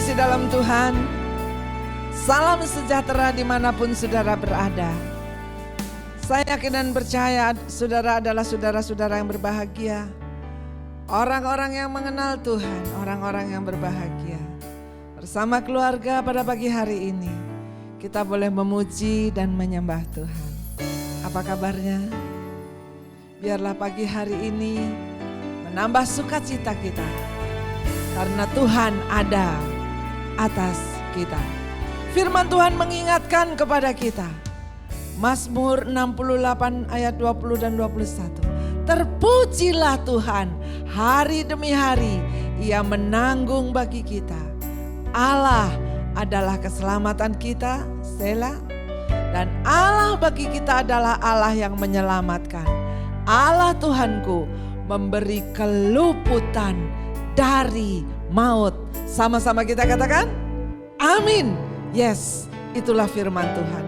kasih dalam Tuhan, salam sejahtera dimanapun saudara berada. Saya yakin dan percaya saudara adalah saudara-saudara yang berbahagia. Orang-orang yang mengenal Tuhan, orang-orang yang berbahagia. Bersama keluarga pada pagi hari ini, kita boleh memuji dan menyembah Tuhan. Apa kabarnya? Biarlah pagi hari ini menambah sukacita kita, karena Tuhan ada atas kita. Firman Tuhan mengingatkan kepada kita, Mazmur 68 ayat 20 dan 21. Terpujilah Tuhan, hari demi hari Ia menanggung bagi kita. Allah adalah keselamatan kita, Selah. Dan Allah bagi kita adalah Allah yang menyelamatkan. Allah Tuhanku memberi keluputan dari maut. Sama-sama kita katakan, amin. Yes, itulah firman Tuhan.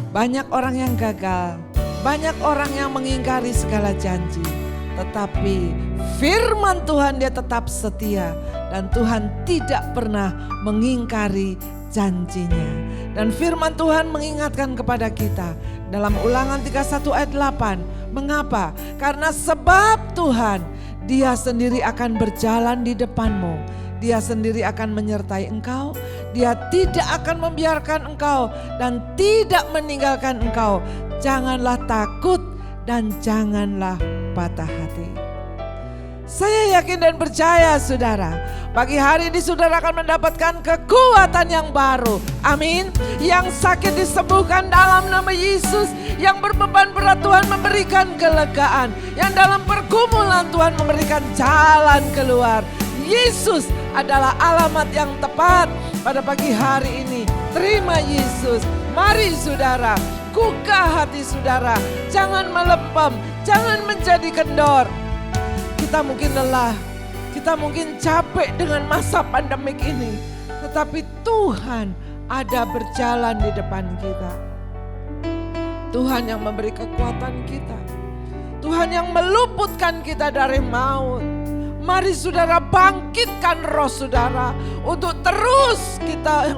Banyak orang yang gagal, banyak orang yang mengingkari segala janji. Tetapi firman Tuhan dia tetap setia. Dan Tuhan tidak pernah mengingkari janjinya. Dan firman Tuhan mengingatkan kepada kita dalam Ulangan 31 ayat 8. Mengapa? Karena sebab Tuhan, Dia sendiri akan berjalan di depanmu. Dia sendiri akan menyertai engkau. Dia tidak akan membiarkan engkau dan tidak meninggalkan engkau. Janganlah takut dan janganlah patah hati. Saya yakin dan percaya saudara, pagi hari ini saudara akan mendapatkan kekuatan yang baru. Amin. Yang sakit disembuhkan dalam nama Yesus. Yang berbeban berat Tuhan memberikan kelegaan. Yang dalam pergumulan Tuhan memberikan jalan keluar. Yesus adalah alamat yang tepat pada pagi hari ini. Terima Yesus. Mari saudara, gugah hati saudara. Jangan melempem, jangan menjadi kendor. Kita mungkin lelah, kita mungkin capek dengan masa pandemik ini. Tetapi Tuhan ada berjalan di depan kita. Tuhan yang memberi kekuatan kita. Tuhan yang meluputkan kita dari maut. Mari saudara bangkitkan roh saudara untuk terus kita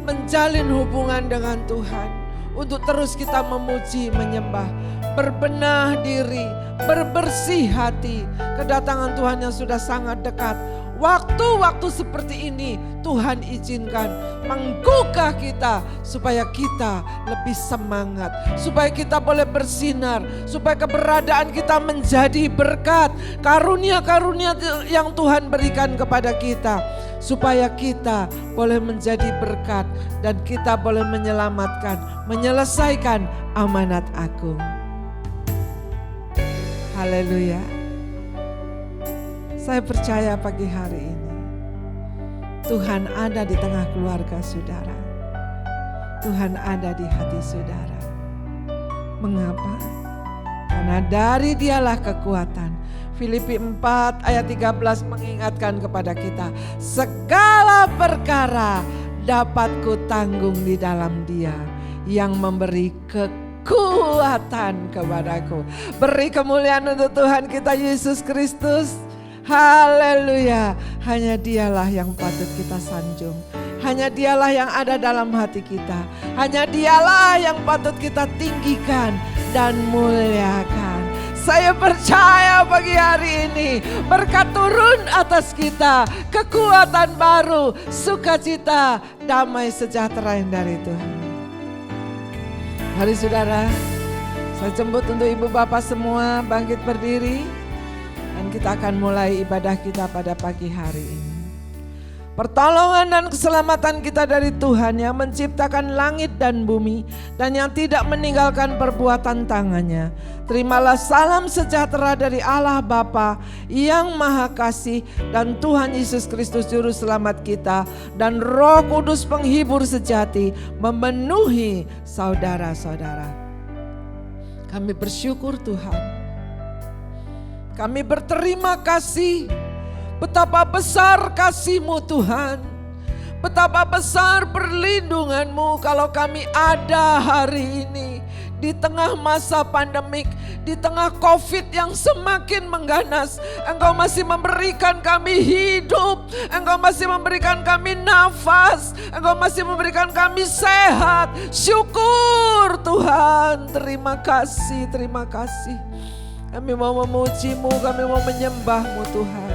menjalin hubungan dengan Tuhan. Untuk terus kita memuji, menyembah, berbenah diri, berbersih hati. Kedatangan Tuhan yang sudah sangat dekat. Waktu-waktu seperti ini Tuhan izinkan menggugah kita supaya kita lebih semangat, supaya kita boleh bersinar, supaya keberadaan kita menjadi berkat, karunia-karunia yang Tuhan berikan kepada kita, supaya kita boleh menjadi berkat dan kita boleh menyelamatkan, menyelesaikan amanat agung. Haleluya. Saya percaya pagi hari ini Tuhan ada di tengah keluarga saudara. Tuhan ada di hati saudara. Mengapa? Karena dari Dialah kekuatan. Filipi 4 ayat 13 mengingatkan kepada kita, segala perkara dapat kutanggung di dalam Dia yang memberi kekuatan kepadaku. Beri kemuliaan untuk Tuhan kita Yesus Kristus. Haleluya. Hanya Dialah yang patut kita sanjung. Hanya Dialah yang ada dalam hati kita. Hanya Dialah yang patut kita tinggikan dan muliakan. Saya percaya pagi hari ini berkat turun atas kita. Kekuatan baru, sukacita, damai sejahtera yang dari Tuhan. Mari saudara, saya jemput untuk ibu bapak semua bangkit berdiri. Dan kita akan mulai ibadah kita pada pagi hari ini. Pertolongan dan keselamatan kita dari Tuhan yang menciptakan langit dan bumi dan yang tidak meninggalkan perbuatan tangannya. Terimalah salam sejahtera dari Allah Bapa yang Maha Kasih dan Tuhan Yesus Kristus Juru Selamat kita dan Roh Kudus penghibur sejati memenuhi saudara-saudara. Kami bersyukur Tuhan. Kami berterima kasih. Betapa besar kasih-Mu Tuhan. Betapa besar perlindungan-Mu kalau kami ada hari ini. di tengah masa pandemik, di tengah COVID yang semakin mengganas, Engkau masih memberikan kami hidup, Engkau masih memberikan kami nafas, Engkau masih memberikan kami sehat. Syukur Tuhan, terima kasih, terima kasih. Kami mau memuji-Mu, kami mau menyembah-Mu Tuhan.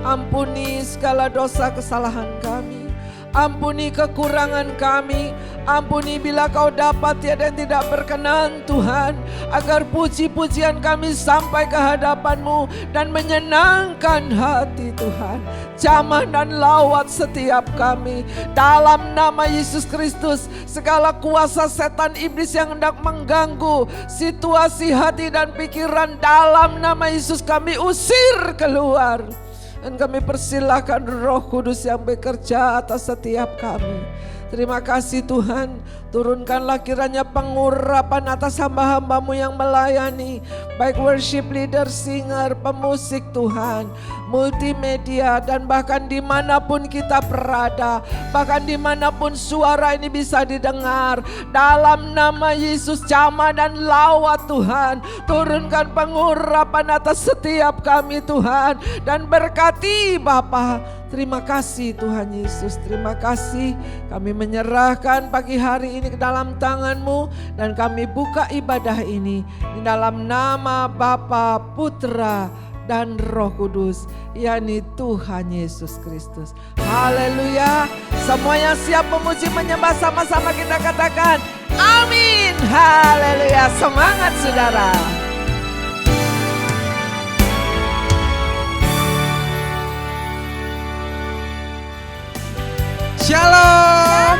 Ampuni segala dosa kesalahan kami, ampuni kekurangan kami, ampuni bila Kau dapat tiada yang tidak berkenan Tuhan, agar puji-pujian kami sampai ke hadapan-Mu dan menyenangkan hati Tuhan. Jamah dan lawat setiap kami dalam nama Yesus Kristus. Segala kuasa setan iblis yang hendak mengganggu situasi hati dan pikiran, dalam nama Yesus kami usir keluar. Dan kami persilahkan Roh Kudus yang bekerja atas setiap kami. Terima kasih Tuhan, turunkanlah kiranya pengurapan atas hamba-hamba-Mu yang melayani, baik worship leader, singer, pemusik Tuhan, multimedia, dan bahkan dimanapun kita berada, bahkan dimanapun suara ini bisa didengar. Dalam nama Yesus, jamah dan lawat Tuhan, turunkan pengurapan atas setiap kami Tuhan, dan berkati Bapa. Terima kasih Tuhan Yesus, terima kasih. Kami menyerahkan pagi hari ini ke dalam tangan-Mu, dan kami buka ibadah ini di dalam nama Bapa, Putra, dan Roh Kudus, yakni Tuhan Yesus Kristus. Haleluya. Semua yang siap memuji menyembah, sama-sama kita katakan amin. Haleluya. Semangat saudara. Shalom.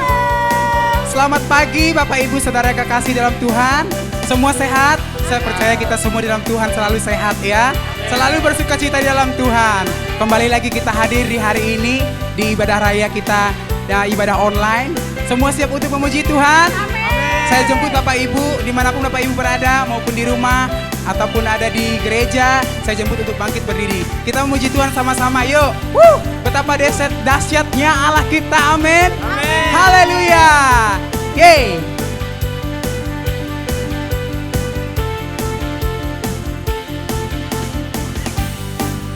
Selamat pagi Bapak Ibu Saudara kekasih dalam Tuhan. Semua sehat? Saya percaya kita semua di dalam Tuhan selalu sehat ya. Selalu bersuka cita di dalam Tuhan. Kembali lagi kita hadir di hari ini di ibadah raya kita, ibadah online. Semua siap untuk memuji Tuhan? Amin. Saya jemput Bapak Ibu dimanapun Bapak Ibu berada, maupun di rumah ataupun ada di gereja. Saya jemput untuk bangkit berdiri. Kita memuji Tuhan sama-sama, yuk. Betapa dahsyatnya Allah kita, amin. Haleluya. Yeay.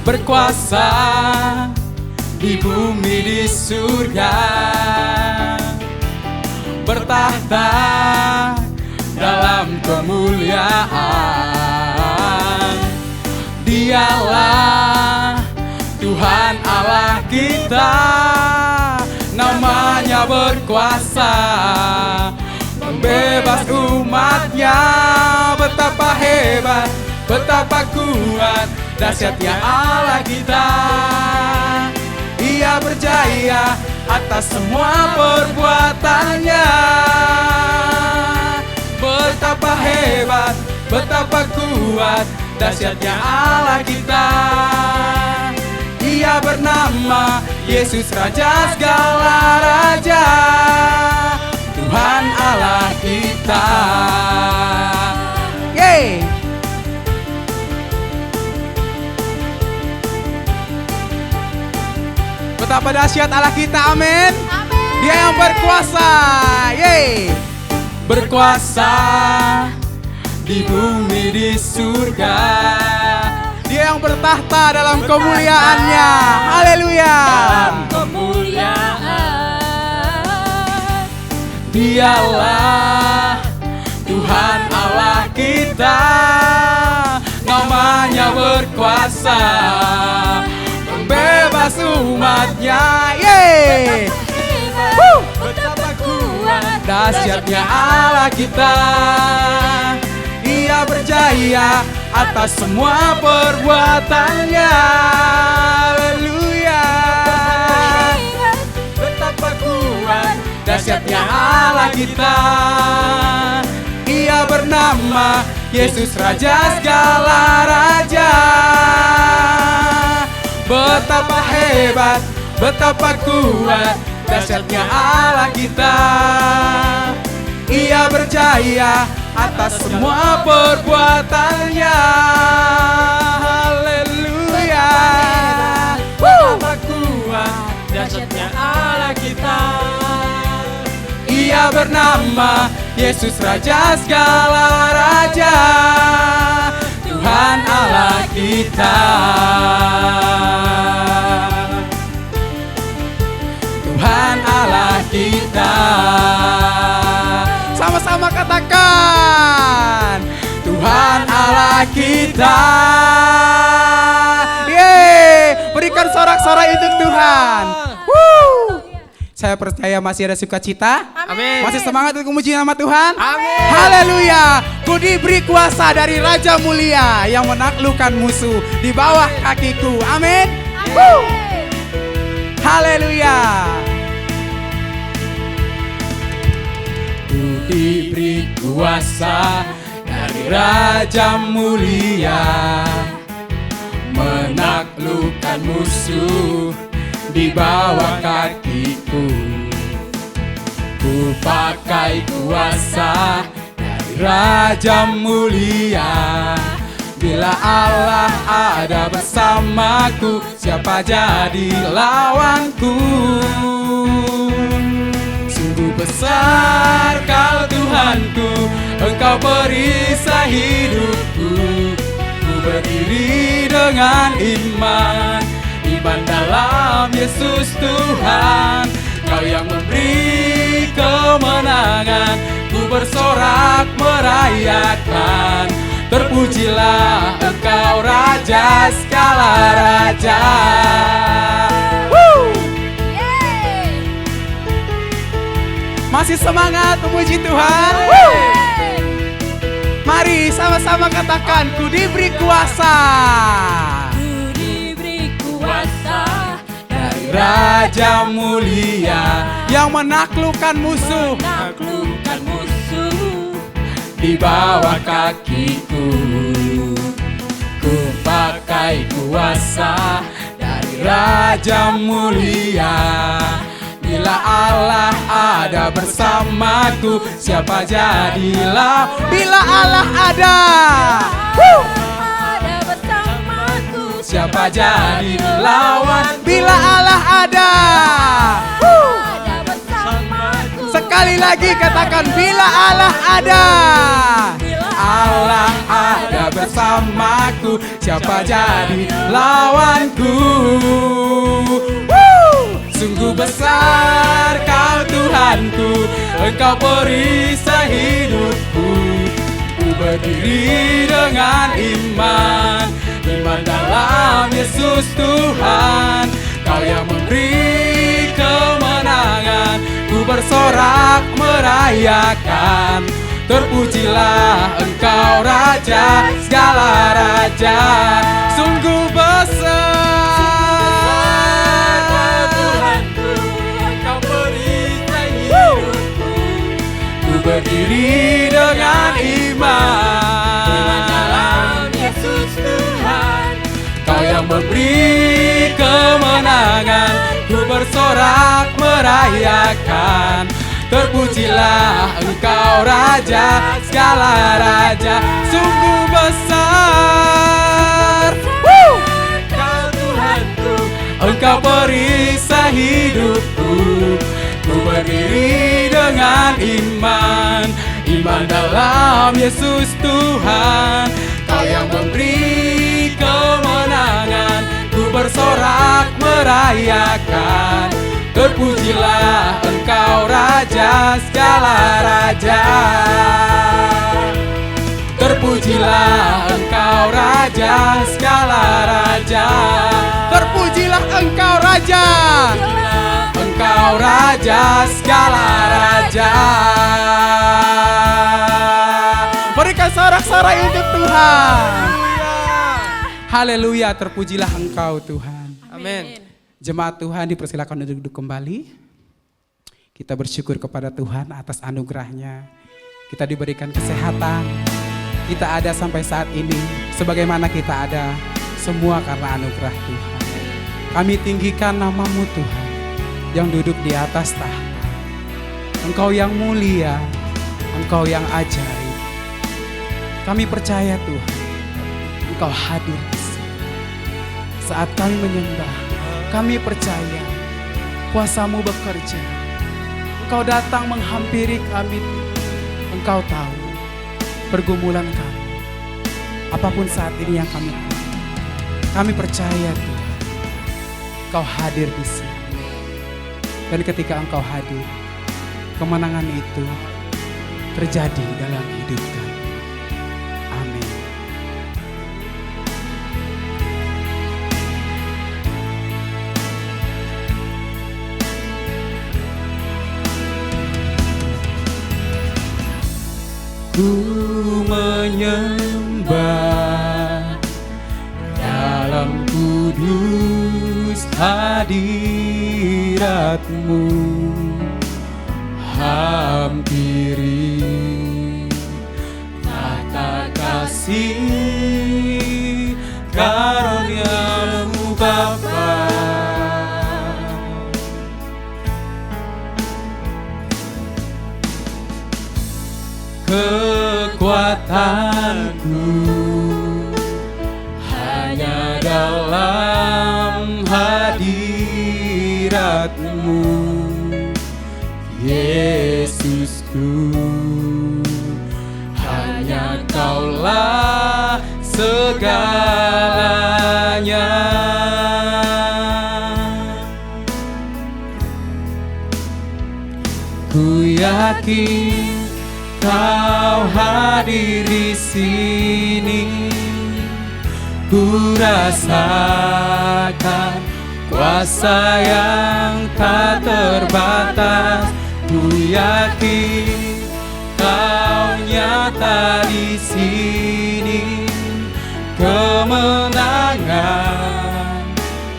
Berkuasa di bumi di surga, bertahta dalam kemuliaan. Dialah Tuhan Allah kita, namanya berkuasa, membebas umatnya. Betapa hebat, betapa kuat, dahsyatnya Allah kita. Ia berjaya atas semua perbuatannya. Betapa hebat, betapa kuat, dahsyatnya Allah kita. Ia bernama Yesus, Raja segala raja, Tuhan Allah kita. Yeay. Betapa dahsyat Allah kita, amin. Dia yang berkuasa, yeay. Berkuasa di bumi di surga, Dia yang bertahta dalam kemuliaannya. Haleluya. Dalam kemuliaan, Dialah Tuhan Allah kita, namanya berkuasa, membebas umatnya. Yeay. Betapa kuat, dahsyatnya Allah kita. Ia berjaya atas semua perbuatannya. Haleluya. Betapa kuat, dahsyatnya Allah kita. Ia bernama Yesus, Raja segala raja. Betapa hebat, betapa kuat, dahsyatnya Allah kita. Ia berjaya atas semua perbuatannya. Haleluya. Betapa kuat, dahsyatnya Allah kita. Ia bernama Yesus Raja segala raja, Tuhan Allah kita. Tuhan Allah kita. Sama-sama katakan, Tuhan Allah kita. Yeay, berikan sorak-sorai untuk Tuhan. Saya percaya masih ada sukacita. Amin. Masih semangat untuk memuji nama Tuhan. Amin. Haleluya. Ku diberi kuasa dari Raja Mulia yang menaklukkan musuh di bawah kakiku. Amin. Haleluya. Ku diberi kuasa dari Raja Mulia menaklukkan musuh di bawah kakiku. Ku pakai kuasa dari Raja Mulia. Bila Allah ada bersamaku, siapa jadi lawanku? Sungguh besar Kau Tuhanku, Engkau perisai hidupku. Ku berdiri dengan iman dalam Yesus Tuhan. Kau yang memberi kemenangan, ku bersorak merayakan. Terpujilah Engkau Raja segala raja. Masih semangat memuji Tuhan? Mari sama-sama katakan, ku diberi kuasa dari Raja Mulia yang menaklukkan musuh di bawah kakiku. Ku pakai kuasa dari Raja Mulia. Bila Allah ada bersamaku, siapa jadilah. Bila Allah ada siapa jadi lawan? Bila Allah ada sekali lagi katakan, bila Allah ada. Allah ada bersamaku, siapa jadi lawanku? Sungguh besar Kau Tuhanku, Engkau perisai hidupku. Ku berdiri dengan iman dalam Yesus Tuhan. Kau yang memberi kemenangan, ku bersorak merayakan. Terpujilah Engkau Raja segala raja. Sungguh besar Tuhanku, Engkau perisai hidupku. Ku berdiri dengan iman dalam Yesus Tuhan. Kau yang memberi kemenangan, ku bersorak merayakan. Terpujilah Engkau Raja segala raja. Sungguh besar Kau Tuhanku, Engkau perisai hidupku. Ku berdiri dengan iman dalam Yesus Tuhan. Kau yang memberi kemenangan, ku bersorak merayakan. Terpujilah Engkau Raja segala raja. Terpujilah Engkau Raja segala raja. Terpujilah Engkau Raja. Engkau Raja segala raja. Berikan sorak-sorai untuk Tuhan. Haleluya, terpujilah Engkau Tuhan. Amin. Jemaat Tuhan dipersilakan untuk duduk kembali. Kita bersyukur kepada Tuhan atas anugerahnya. Kita diberikan kesehatan. Kita ada sampai saat ini. Sebagaimana kita ada, semua karena anugerah Tuhan. Kami tinggikan nama-Mu Tuhan, yang duduk di atas tahta. Engkau yang mulia, Engkau yang ajaib. Kami percaya Tuhan, Engkau hadir di sini. Saat kami menyembah, kami percaya kuasa-Mu bekerja. Engkau datang menghampiri kami. Engkau tahu pergumulan kami. Apapun saat ini yang kami alami, kami percaya Tuhan, Engkau hadir di sini. Dan ketika Engkau hadir, kemenangan itu terjadi dalam hidup kami. Amin. Ku menyembah dalam kudus hadirat-Mu, hampiri tata kasih karunia-Mu Bapa. Kekuatanku hanya dalam hadirat-Mu, Yesusku. Hanya Kaulah segalanya. Ku yakin Kau hadir di sini, ku rasakan kuasa yang tak terbatas. Ku yakin Kau nyata di sini, kemenangan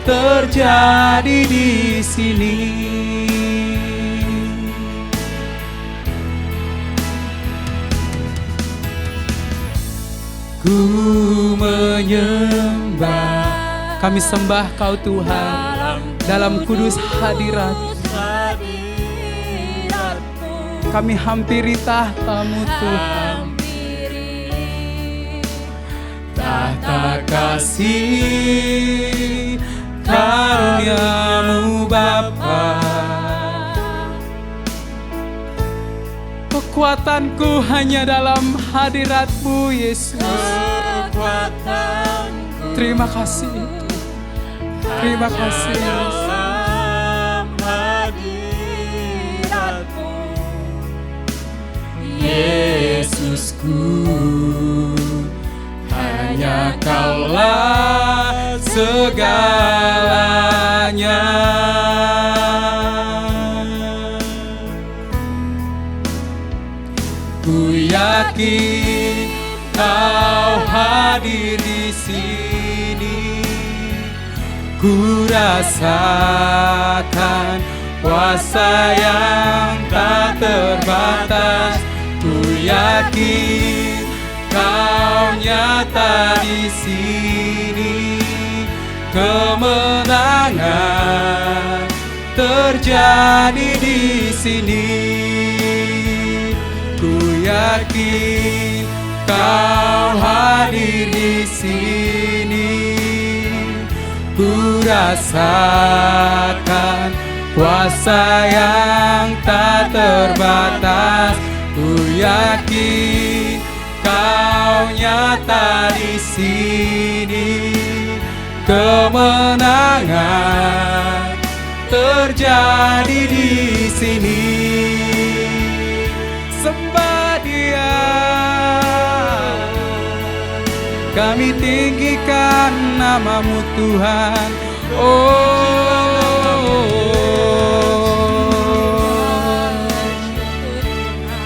terjadi di sini. Ku menyembah, kami sembah Kau Tuhan dalam kudus hadirat. Kami hampiri tahta-Mu Tuhan, tahta kasih karunia-Mu Bapa. Kekuatanku hanya dalam hadirat-Mu Yesus. Terima kasih, terima kasih Yesus. Yesusku, hanya Kaulah segalanya. Ku yakin Kau hadir di sini, ku rasakan kuasa yang tak terbatas. Ku yakin Kau nyata di sini, kemenangan terjadi di sini. Ku yakin Kau hadir di sini, ku rasakan kuasa yang tak terbatas. Ku yakin Kau nyata di sini, kemenangan terjadi di sini. Sembah Dia, kami tinggikan nama-Mu Tuhan.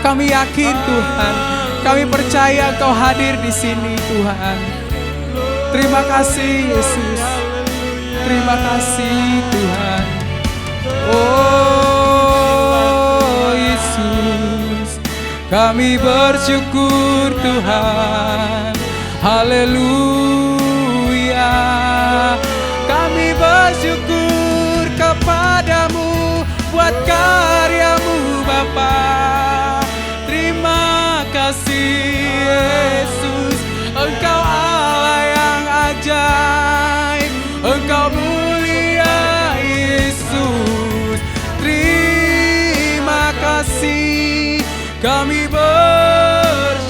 Kami yakin Tuhan, kami percaya Kau hadir di sini Tuhan. Terima kasih Yesus, terima kasih Tuhan. Oh Yesus, kami bersyukur Tuhan. Haleluya, kami bersyukur kepadamu buat karya-Mu Bapa. Terima kasih Yesus, Engkau Allah yang ajaib, Engkau mulia Yesus. Terima kasih Kami bersyukur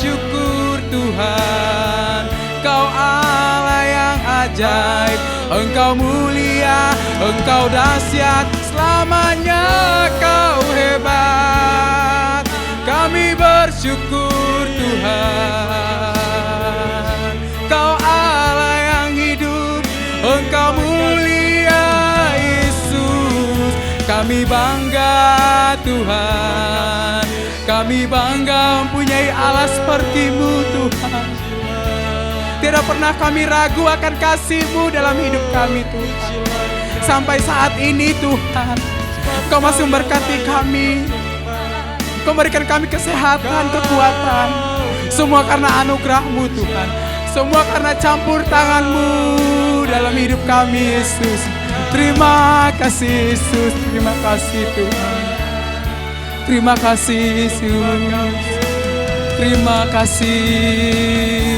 Tuhan, Kau Allah yang ajaib, Engkau mulia, Engkau dahsyat, selamanya Kau hebat. Kami bersyukur Tuhan, Kau Allah yang hidup, Engkau mulia Yesus. Kami bangga Tuhan, kami bangga mempunyai Allah seperti-Mu Tuhan. Tidak pernah kami ragu akan kasih-Mu dalam hidup kami Tuhan. Sampai saat ini Tuhan, Kau masih memberkati kami, Kau memberikan kami kesehatan, kekuatan. Semua karena anugerah-Mu Tuhan, semua karena campur tangan-Mu dalam hidup kami Yesus. Terima kasih Yesus, terima kasih Tuhan. Terima kasih Yesus, terima kasih.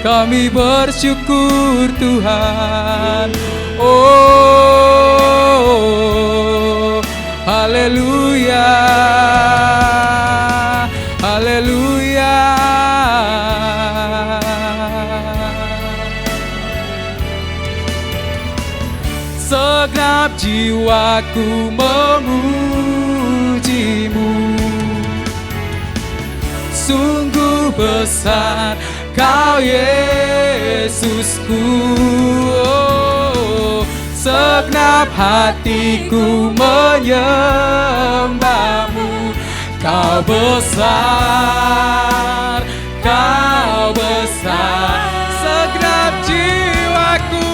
Kami bersyukur Tuhan. Oh, haleluya, haleluya. Segenap jiwaku memuji-Mu, sungguh besar Kau Yesusku. Oh, segenap hatiku menyembah-Mu. Kau besar, Kau besar. Segenap jiwaku,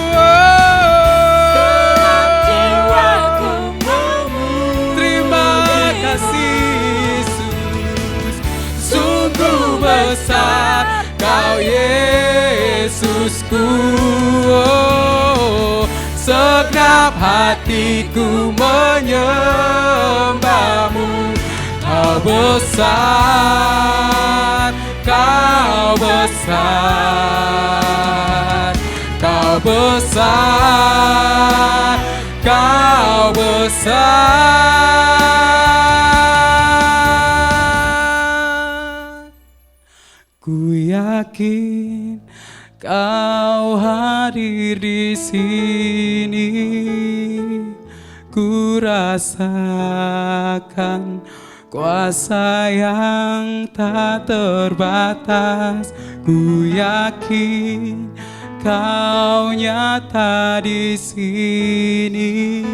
besar Kau Yesusku. Oh, segenap hatiku menyembah-Mu. Kau besar, Kau besar, Kau besar, Kau besar. Ku yakin Kau hadir di sini. Ku rasakan kuasa yang tak terbatas. Ku yakin Kau nyata di sini.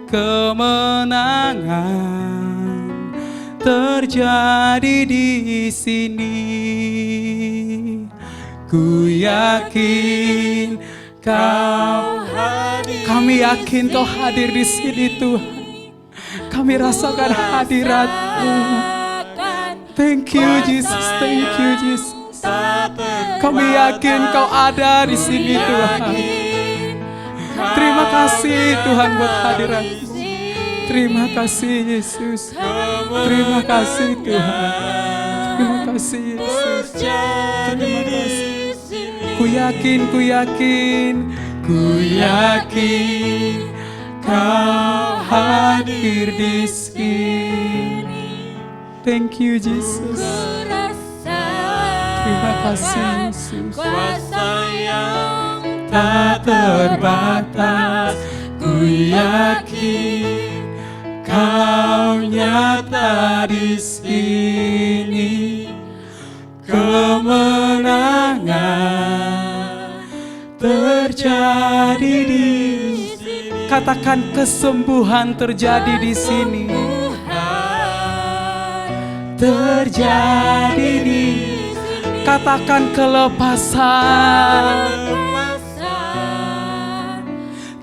Kemenangan terjadi di sini. Ku yakin Kau hadir. Kami yakin Kau hadir di sini Tuhan. Kami rasakan hadirat-Mu. Thank you Jesus, thank you Jesus. Kami yakin Kau ada di sini Tuhan. Terima kasih Tuhan buat hadirat-Mu. Terima kasih Yesus. Terima kasih Tuhan. Terima kasih Yesus. Terima kasih. Ku yakin, ku yakin, ku yakin Kau hadir di sini. Thank you Jesus. Terima kasih Yesus. Kuasa yang Tak terbatas. Ku yakin Kau nyata di sini. Kemenangan terjadi di sini. Katakan kesembuhan terjadi di sini. Terjadi di sini. Katakan kelepasan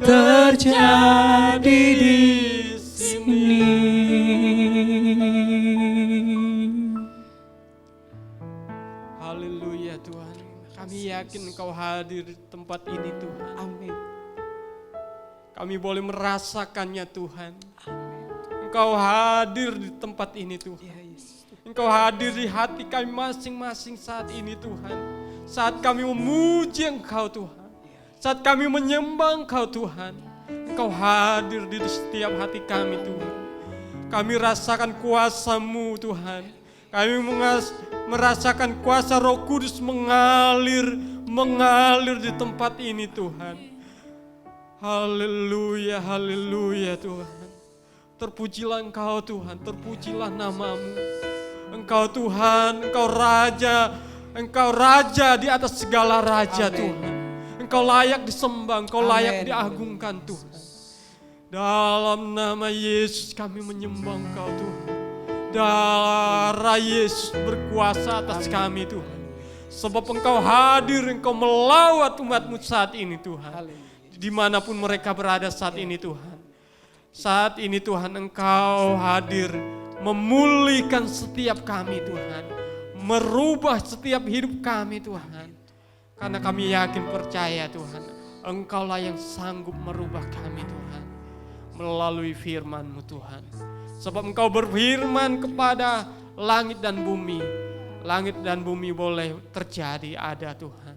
terjadi di sini. Haleluya Tuhan. Kami yakin Engkau hadir di tempat ini Tuhan. Amin. Kami boleh merasakannya Tuhan. Engkau hadir di tempat ini Tuhan. Engkau hadir di hati kami masing-masing saat ini Tuhan. Saat kami memuji Engkau Tuhan. Saat kami menyembah Engkau Tuhan. Engkau hadir di setiap hati kami Tuhan. Kami rasakan kuasa-Mu Tuhan. Kami merasakan kuasa Roh Kudus mengalir di tempat ini Tuhan. Haleluya, haleluya Tuhan. Terpujilah Engkau Tuhan, terpujilah nama-Mu. Engkau Tuhan, Engkau Raja di atas segala raja. Amen. Tuhan. Engkau layak disembah, Engkau layak diagungkan Tuhan. Dalam nama Yesus kami menyembah Engkau Tuhan. Darah Yesus berkuasa atas kami Tuhan. Sebab Engkau hadir, Engkau melawat umat-Mu saat ini Tuhan. Dimanapun mereka berada saat ini Tuhan. Saat ini Tuhan Engkau hadir memulihkan setiap kami Tuhan. Merubah setiap hidup kami Tuhan. Karena kami yakin percaya Tuhan, Engkaulah yang sanggup merubah kami Tuhan. Melalui firman-Mu Tuhan. Sebab Engkau berfirman kepada langit dan bumi. Langit dan bumi boleh terjadi ada Tuhan.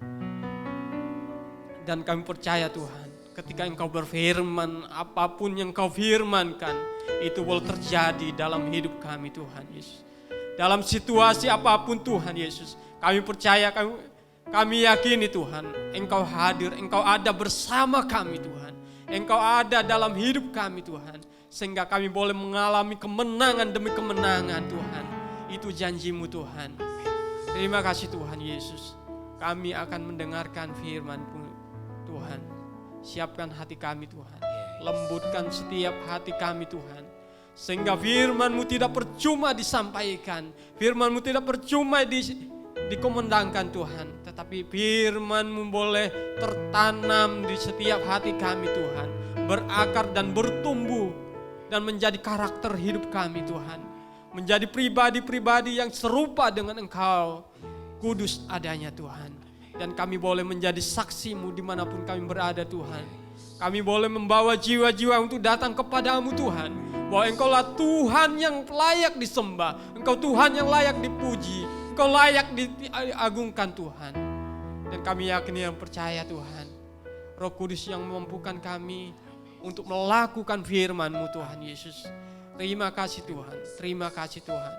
Dan kami percaya Tuhan, ketika Engkau berfirman, apapun yang Engkau firmankan, itu boleh terjadi dalam hidup kami Tuhan Yesus. Dalam situasi apapun Tuhan Yesus, kami percaya, kami yakini Tuhan, Engkau hadir, Engkau ada bersama kami Tuhan. Engkau ada dalam hidup kami Tuhan. Sehingga kami boleh mengalami kemenangan demi kemenangan Tuhan. Itu janji-Mu Tuhan. Terima kasih Tuhan Yesus. Kami akan mendengarkan firman-Mu Tuhan. Siapkan hati kami Tuhan. Lembutkan setiap hati kami Tuhan. Sehingga firman-Mu tidak percuma disampaikan. Firman-Mu tidak percuma dikomandangkan Tuhan. Tetapi firman-Mu boleh tertanam di setiap hati kami Tuhan. Berakar dan bertumbuh. Dan menjadi karakter hidup kami Tuhan. Menjadi pribadi-pribadi yang serupa dengan Engkau. Kudus adanya Tuhan. Dan kami boleh menjadi saksi-Mu dimanapun kami berada Tuhan. Kami boleh membawa jiwa-jiwa untuk datang kepadamu Tuhan. Bahwa Engkaulah Tuhan yang layak disembah. Engkau Tuhan yang layak dipuji. Engkau layak diagungkan Tuhan. Dan kami yakin dan percaya Tuhan. Roh Kudus yang memampukan kami untuk melakukan firman-Mu Tuhan Yesus. Terima kasih Tuhan, terima kasih Tuhan.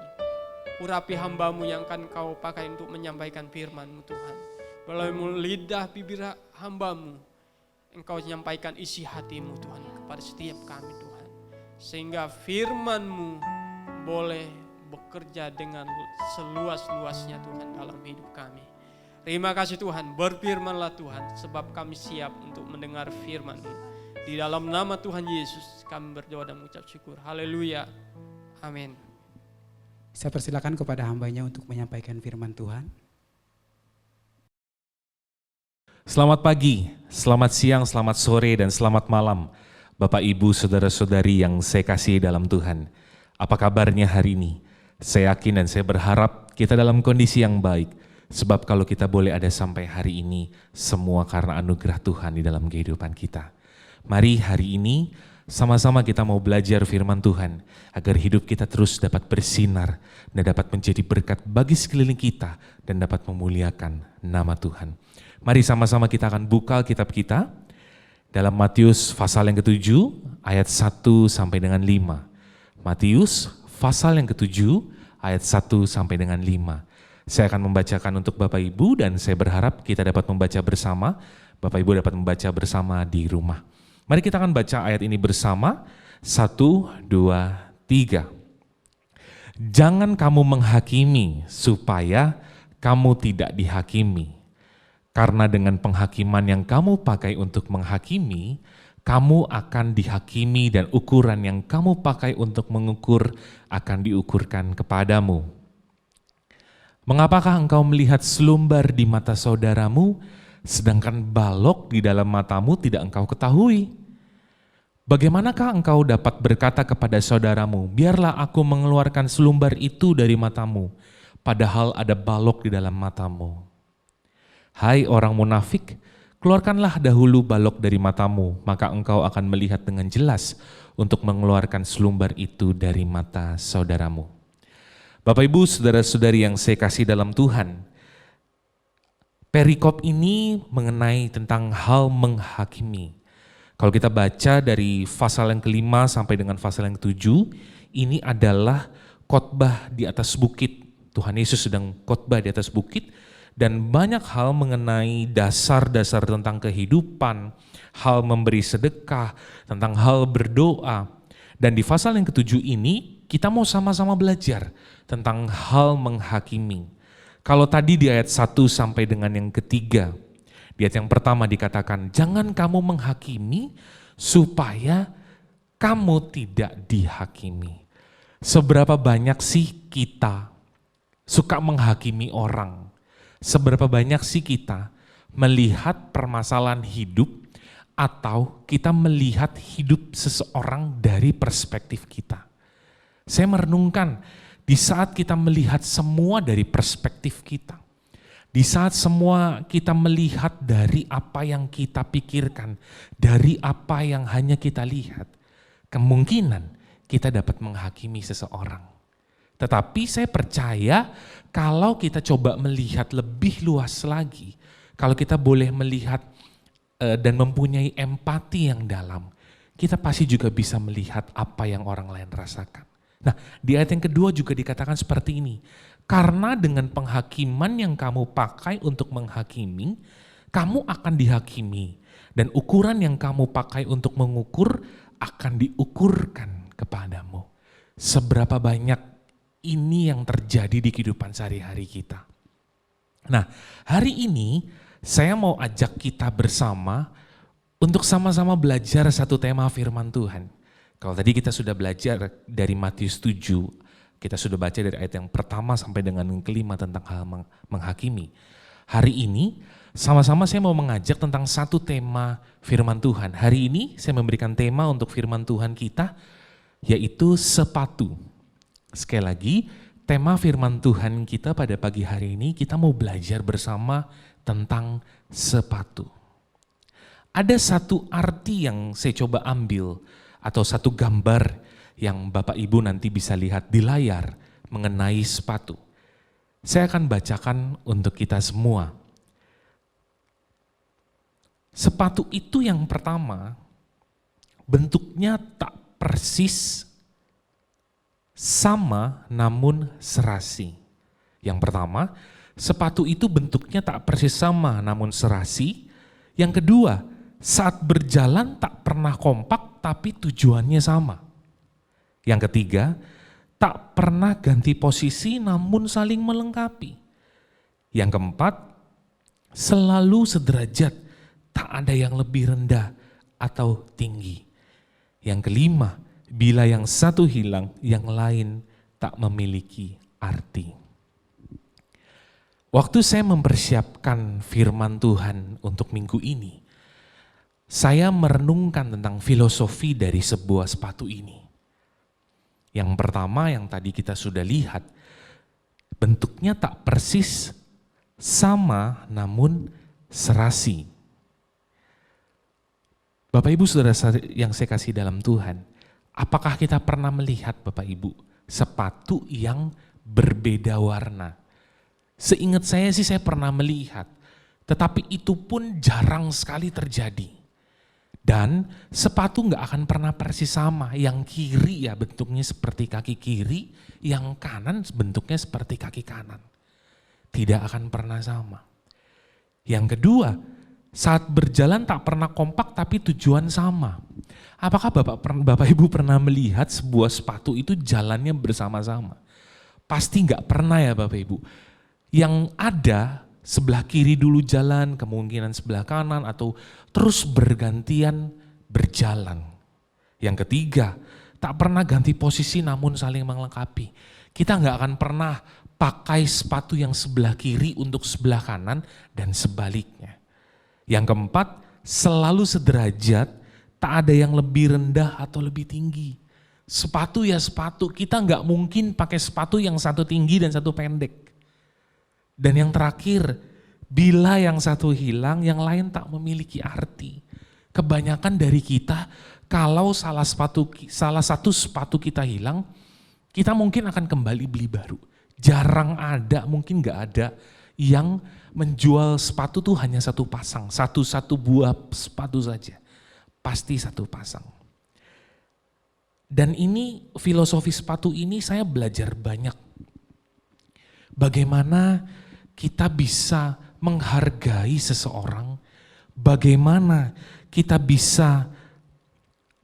Urapi hamba-Mu yang akan Kau pakai untuk menyampaikan firman-Mu Tuhan. Melalui lidah bibir hamba-Mu, Engkau menyampaikan isi hati-Mu Tuhan kepada setiap kami Tuhan. Sehingga firman-Mu boleh bekerja dengan seluas-luasnya Tuhan dalam hidup kami. Terima kasih Tuhan, berfirmanlah Tuhan, sebab kami siap untuk mendengar firman-Mu. Di dalam nama Tuhan Yesus kami berdoa dan mengucap syukur. Haleluya. Amin. Saya persilakan kepada hambanya untuk menyampaikan firman Tuhan. Selamat pagi, selamat siang, selamat sore, dan selamat malam. Bapak, Ibu, Saudara-saudari yang saya kasihi dalam Tuhan. Apa kabarnya hari ini? Saya yakin dan saya berharap kita dalam kondisi yang baik. Sebab kalau kita boleh ada sampai hari ini, semua karena anugerah Tuhan di dalam kehidupan kita. Mari hari ini sama-sama kita mau belajar firman Tuhan agar hidup kita terus dapat bersinar dan dapat menjadi berkat bagi sekeliling kita dan dapat memuliakan nama Tuhan. Mari sama-sama kita akan buka kitab kita dalam Matius pasal yang ke-7 ayat 1 sampai dengan 5. Matius pasal yang ke-7 ayat 1 sampai dengan 5. Saya akan membacakan untuk Bapak Ibu dan saya berharap kita dapat membaca bersama. Bapak Ibu dapat membaca bersama di rumah. Mari kita akan baca ayat ini bersama. 1, 2, 3. Jangan kamu menghakimi supaya kamu tidak dihakimi. Karena dengan penghakiman yang kamu pakai untuk menghakimi, kamu akan dihakimi dan ukuran yang kamu pakai untuk mengukur akan diukurkan kepadamu. Mengapakah engkau melihat selumbar di mata saudaramu, sedangkan balok di dalam matamu tidak engkau ketahui? Bagaimanakah engkau dapat berkata kepada saudaramu, biarlah aku mengeluarkan selumbar itu dari matamu, padahal ada balok di dalam matamu? Hai orang munafik, keluarkanlah dahulu balok dari matamu, maka engkau akan melihat dengan jelas untuk mengeluarkan selumbar itu dari mata saudaramu. Bapak Ibu, saudara-saudari yang saya kasih dalam Tuhan, perikop ini mengenai tentang hal menghakimi. Kalau kita baca dari pasal yang ke-5 sampai dengan pasal yang ke-7, ini adalah khotbah di atas bukit. Tuhan Yesus sedang khotbah di atas bukit dan banyak hal mengenai dasar-dasar tentang kehidupan, hal memberi sedekah, tentang hal berdoa. Dan di pasal yang ke-7 ini kita mau sama-sama belajar tentang hal menghakimi. Kalau tadi di ayat 1 sampai dengan yang ketiga, di ayat yang pertama dikatakan, jangan kamu menghakimi supaya kamu tidak dihakimi. Seberapa banyak sih kita suka menghakimi orang? Seberapa banyak sih kita melihat permasalahan hidup atau kita melihat hidup seseorang dari perspektif kita? Saya merenungkan di saat kita melihat semua dari perspektif kita, di saat semua kita melihat dari apa yang kita pikirkan, dari apa yang hanya kita lihat, kemungkinan kita dapat menghakimi seseorang. Tetapi saya percaya kalau kita coba melihat lebih luas lagi, kalau kita boleh melihat dan mempunyai empati yang dalam, kita pasti juga bisa melihat apa yang orang lain rasakan. Nah, di ayat yang kedua juga dikatakan seperti ini. Karena dengan penghakiman yang kamu pakai untuk menghakimi, kamu akan dihakimi. Dan ukuran yang kamu pakai untuk mengukur akan diukurkan kepadamu. Seberapa banyak ini yang terjadi di kehidupan sehari-hari kita. Nah, hari ini saya mau ajak kita bersama untuk sama-sama belajar satu tema firman Tuhan. Kalau tadi kita sudah belajar dari Matius 7, kita sudah baca dari ayat yang pertama sampai dengan yang kelima tentang hal menghakimi. Hari ini sama-sama saya mau mengajak tentang satu tema firman Tuhan. Hari ini saya memberikan tema untuk firman Tuhan kita, yaitu sepatu. Sekali lagi, tema firman Tuhan kita pada pagi hari ini kita mau belajar bersama tentang sepatu. Ada satu arti yang saya coba ambil atau satu gambar yang Bapak Ibu nanti bisa lihat di layar mengenai sepatu. Saya akan bacakan untuk kita semua. Sepatu itu yang pertama, bentuknya tak persis sama namun serasi. Yang pertama, sepatu itu bentuknya tak persis sama namun serasi. Yang kedua, saat berjalan tak pernah kompak tapi tujuannya sama. Yang ketiga, tak pernah ganti posisi namun saling melengkapi. Yang keempat, selalu sederajat, tak ada yang lebih rendah atau tinggi. Yang kelima, bila yang satu hilang, yang lain tak memiliki arti. Waktu saya mempersiapkan firman Tuhan untuk minggu ini, saya merenungkan tentang filosofi dari sebuah sepatu ini. Yang pertama yang tadi kita sudah lihat, bentuknya tak persis sama namun serasi. Bapak Ibu Saudara yang saya kasih dalam Tuhan, apakah kita pernah melihat Bapak Ibu sepatu yang berbeda warna? Seingat saya sih saya pernah melihat, tetapi itu pun jarang sekali terjadi. Dan sepatu nggak akan pernah persis sama, yang kiri ya bentuknya seperti kaki kiri, yang kanan bentuknya seperti kaki kanan. Tidak akan pernah sama. Yang kedua, saat berjalan tak pernah kompak tapi tujuan sama. Apakah Bapak Ibu pernah melihat sebuah sepatu itu jalannya bersama-sama? Pasti nggak pernah ya Bapak Ibu. Yang ada sebelah kiri dulu jalan, kemungkinan sebelah kanan atau terus bergantian berjalan. Yang ketiga, tak pernah ganti posisi namun saling melengkapi. Kita nggak akan pernah pakai sepatu yang sebelah kiri untuk sebelah kanan dan sebaliknya. Yang keempat, selalu sederajat, tak ada yang lebih rendah atau lebih tinggi. Sepatu ya sepatu, kita nggak mungkin pakai sepatu yang satu tinggi dan satu pendek. Dan yang terakhir, bila yang satu hilang, yang lain tak memiliki arti. Kebanyakan dari kita, kalau salah satu sepatu kita hilang, kita mungkin akan kembali beli baru. Jarang ada, mungkin gak ada yang menjual sepatu tuh hanya satu pasang, satu buah sepatu saja. Pasti satu pasang. Dan ini filosofi sepatu ini saya belajar banyak. Bagaimana kita bisa menghargai seseorang, bagaimana kita bisa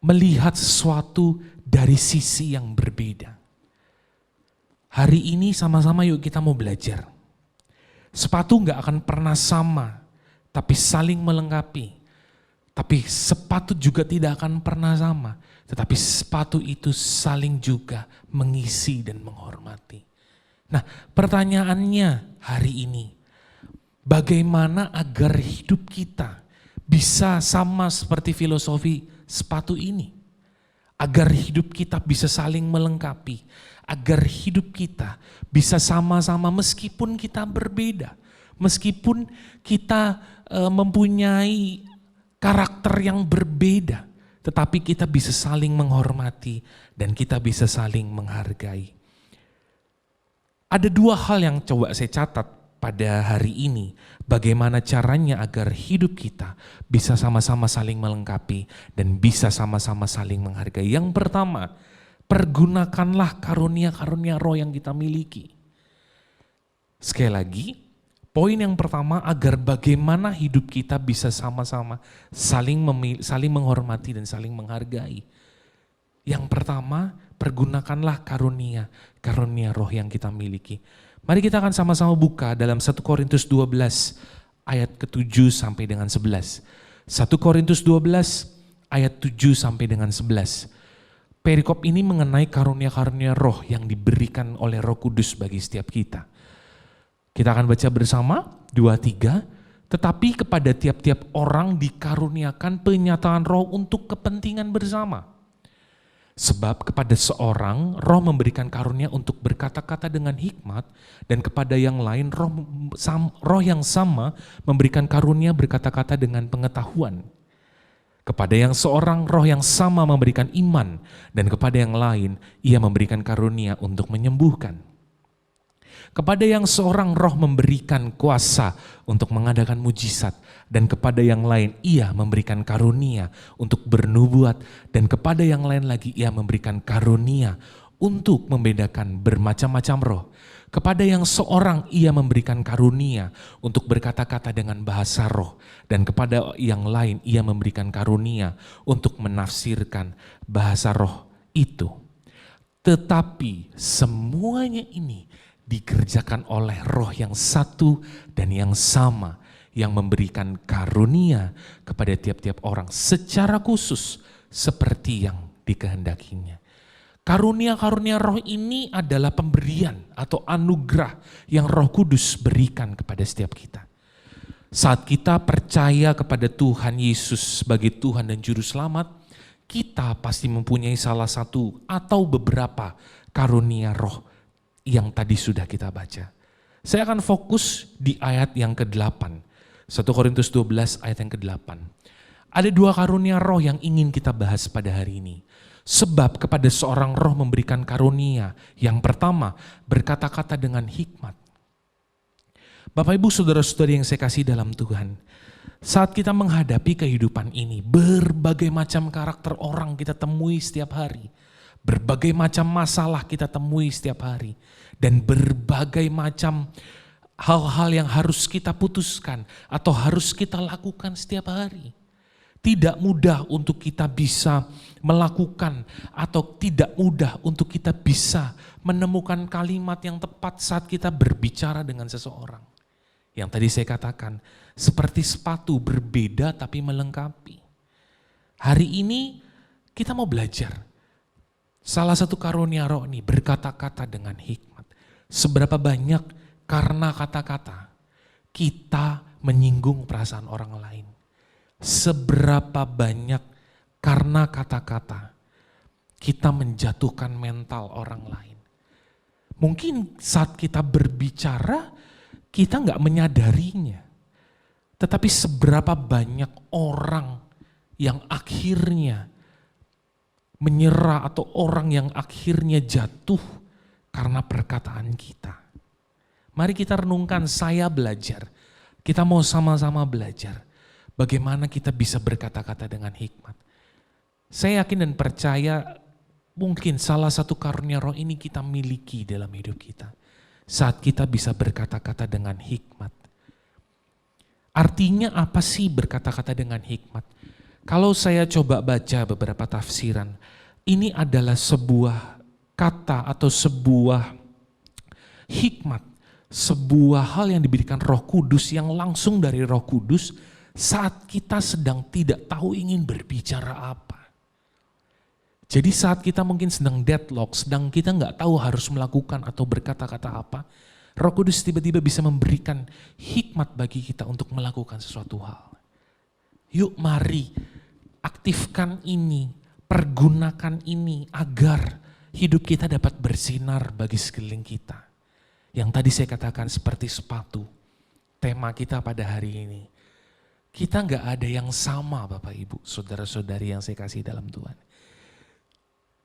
melihat sesuatu dari sisi yang berbeda. Hari ini sama-sama yuk kita mau belajar. Sepatu gak akan pernah sama, tapi saling melengkapi. Tapi sepatu juga tidak akan pernah sama, tetapi sepatu itu saling juga mengisi dan menghormati. Nah, pertanyaannya hari ini, bagaimana agar hidup kita bisa sama seperti filosofi sepatu ini? Agar hidup kita bisa saling melengkapi, agar hidup kita bisa sama-sama meskipun kita berbeda, meskipun kita mempunyai karakter yang berbeda, tetapi kita bisa saling menghormati dan kita bisa saling menghargai. Ada dua hal yang coba saya catat pada hari ini, bagaimana caranya agar hidup kita bisa sama-sama saling melengkapi dan bisa sama-sama saling menghargai. Yang pertama, pergunakanlah karunia-karunia roh yang kita miliki. Sekali lagi, poin yang pertama agar bagaimana hidup kita bisa sama-sama saling menghormati dan saling menghargai. Yang pertama, pergunakanlah karunia roh yang kita miliki. Mari kita akan sama-sama buka dalam 1 Korintus 12 ayat ke-7 sampai dengan 11. 1 Korintus 12 ayat 7 sampai dengan 11. Perikop ini mengenai karunia-karunia roh yang diberikan oleh Roh Kudus bagi setiap kita. Kita akan baca bersama 2-3. Tetapi kepada tiap-tiap orang dikaruniakan penyataan roh untuk kepentingan bersama. Sebab kepada seorang roh memberikan karunia untuk berkata-kata dengan hikmat, dan kepada yang lain roh yang sama memberikan karunia berkata-kata dengan pengetahuan. Kepada yang seorang roh yang sama memberikan iman, dan kepada yang lain ia memberikan karunia untuk menyembuhkan. Kepada yang seorang roh memberikan kuasa untuk mengadakan mujizat, dan kepada yang lain ia memberikan karunia untuk bernubuat, dan kepada yang lain lagi ia memberikan karunia untuk membedakan bermacam-macam roh. Kepada yang seorang ia memberikan karunia untuk berkata-kata dengan bahasa roh, dan kepada yang lain ia memberikan karunia untuk menafsirkan bahasa roh itu. Tetapi semuanya ini dikerjakan oleh roh yang satu dan yang sama, yang memberikan karunia kepada tiap-tiap orang secara khusus seperti yang dikehendakinya. Karunia-karunia roh ini adalah pemberian atau anugerah yang Roh Kudus berikan kepada setiap kita. Saat kita percaya kepada Tuhan Yesus sebagai Tuhan dan Juru Selamat, kita pasti mempunyai salah satu atau beberapa karunia roh yang tadi sudah kita baca. Saya akan fokus di ayat yang ke-8. 1 Korintus 12 ayat yang ke-8. Ada dua karunia roh yang ingin kita bahas pada hari ini. Sebab kepada seorang roh memberikan karunia. Yang pertama, berkata-kata dengan hikmat. Bapak Ibu saudara-saudari yang saya kasih dalam Tuhan, saat kita menghadapi kehidupan ini, berbagai macam karakter orang kita temui setiap hari. Berbagai macam masalah kita temui setiap hari. Dan berbagai macam hal-hal yang harus kita putuskan atau harus kita lakukan setiap hari. Tidak mudah untuk kita bisa melakukan atau tidak mudah untuk kita bisa menemukan kalimat yang tepat saat kita berbicara dengan seseorang. Yang tadi saya katakan, seperti sepatu berbeda tapi melengkapi. Hari ini kita mau belajar. Salah satu karunia roh ini berkata-kata dengan hikmat. Seberapa banyak karena kata-kata kita menyinggung perasaan orang lain. Seberapa banyak karena kata-kata kita menjatuhkan mental orang lain. Mungkin saat kita berbicara kita nggak menyadarinya. Tetapi seberapa banyak orang yang akhirnya menyerah atau orang yang akhirnya jatuh karena perkataan kita. Mari kita renungkan, saya belajar. Kita mau sama-sama belajar. Bagaimana kita bisa berkata-kata dengan hikmat. Saya yakin dan percaya Mungkin salah satu karunia roh ini kita miliki dalam hidup kita. Saat kita bisa berkata-kata dengan hikmat. Artinya apa sih berkata-kata dengan hikmat? Kalau saya coba baca beberapa tafsiran, ini adalah sebuah kata atau sebuah hikmat, sebuah hal yang diberikan Roh Kudus yang langsung dari Roh Kudus saat kita sedang tidak tahu ingin berbicara apa. Jadi saat kita mungkin sedang deadlock, sedang kita nggak tahu harus melakukan atau berkata-kata apa, Roh Kudus tiba-tiba bisa memberikan hikmat bagi kita untuk melakukan sesuatu hal. Yuk mari aktifkan ini, pergunakan ini agar hidup kita dapat bersinar bagi sekeliling kita. Yang tadi saya katakan seperti sepatu, tema kita pada hari ini. Kita nggak ada yang sama Bapak Ibu, saudara-saudari yang saya kasih dalam Tuhan.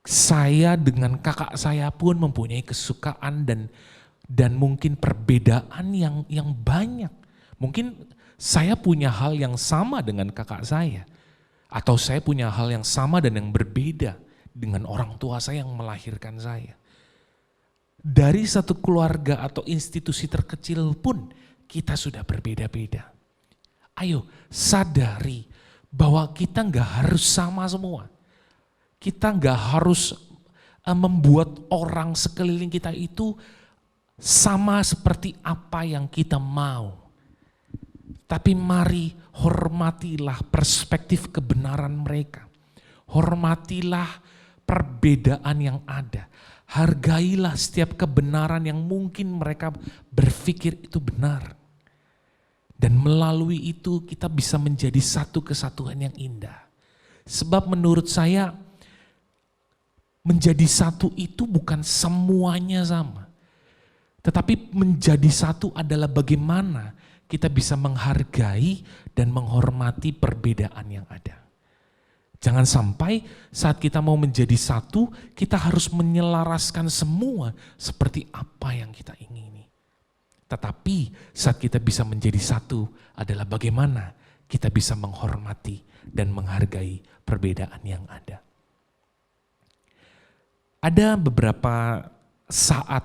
Saya dengan kakak saya pun mempunyai kesukaan dan mungkin perbedaan yang banyak. Mungkin saya punya hal yang sama dengan kakak saya. Atau saya punya hal yang sama dan yang berbeda dengan orang tua saya yang melahirkan saya. Dari satu keluarga atau institusi terkecil pun kita sudah berbeda-beda. Ayo sadari bahwa kita nggak harus sama semua. Kita nggak harus membuat orang sekeliling kita itu sama seperti apa yang kita mau. Tapi mari hormatilah perspektif kebenaran mereka. Hormatilah perbedaan yang ada. Hargailah setiap kebenaran yang mungkin mereka berpikir itu benar. Dan melalui itu kita bisa menjadi satu kesatuan yang indah. Sebab menurut saya menjadi satu itu bukan semuanya sama. Tetapi menjadi satu adalah bagaimana kita bisa menghargai dan menghormati perbedaan yang ada. Jangan sampai saat kita mau menjadi satu, kita harus menyelaraskan semua seperti apa yang kita ingini. Tetapi saat kita bisa menjadi satu adalah bagaimana kita bisa menghormati dan menghargai perbedaan yang ada. Ada beberapa saat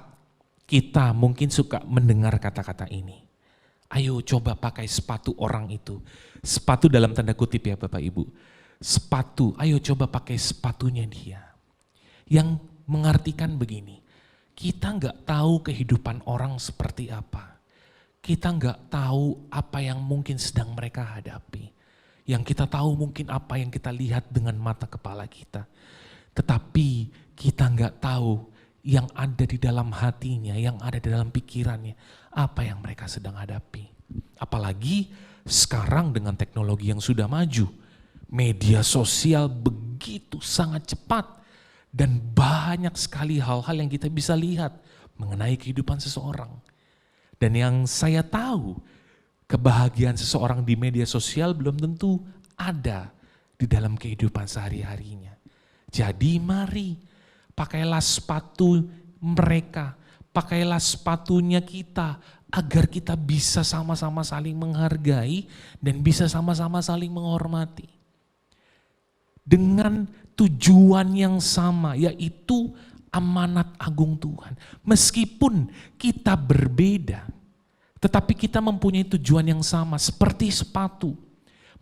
kita mungkin suka mendengar kata-kata ini. Ayo coba pakai sepatu orang itu. Sepatu dalam tanda kutip ya Bapak Ibu. Sepatu, ayo coba pakai sepatunya dia. Yang mengartikan begini, kita nggak tahu kehidupan orang seperti apa. Kita nggak tahu apa yang mungkin sedang mereka hadapi. Yang kita tahu mungkin apa yang kita lihat dengan mata kepala kita. Tetapi kita nggak tahu yang ada di dalam hatinya, yang ada di dalam pikirannya, apa yang mereka sedang hadapi. Apalagi sekarang dengan teknologi yang sudah maju, media sosial begitu sangat cepat dan banyak sekali hal-hal yang kita bisa lihat mengenai kehidupan seseorang. Dan yang saya tahu, kebahagiaan seseorang di media sosial belum tentu ada di dalam kehidupan sehari-harinya. Jadi mari pakailah sepatu mereka, pakailah sepatunya kita agar kita bisa sama-sama saling menghargai dan bisa sama-sama saling menghormati. Dengan tujuan yang sama, yaitu amanat agung Tuhan. Meskipun kita berbeda, tetapi kita mempunyai tujuan yang sama seperti sepatu.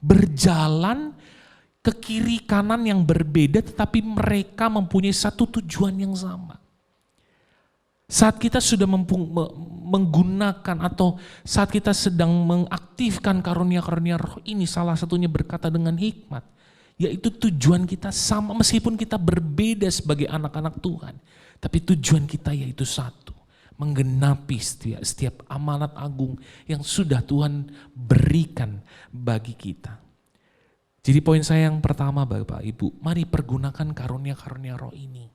Berjalan ke kiri kanan yang berbeda tetapi mereka mempunyai satu tujuan yang sama. Saat kita sudah menggunakan atau saat kita sedang mengaktifkan karunia-karunia roh ini, salah satunya berkata dengan hikmat, yaitu tujuan kita sama meskipun kita berbeda sebagai anak-anak Tuhan. Tapi tujuan kita yaitu satu, menggenapi setiap amanat agung yang sudah Tuhan berikan bagi kita. Jadi poin saya yang pertama Bapak Ibu, mari pergunakan karunia-karunia roh ini.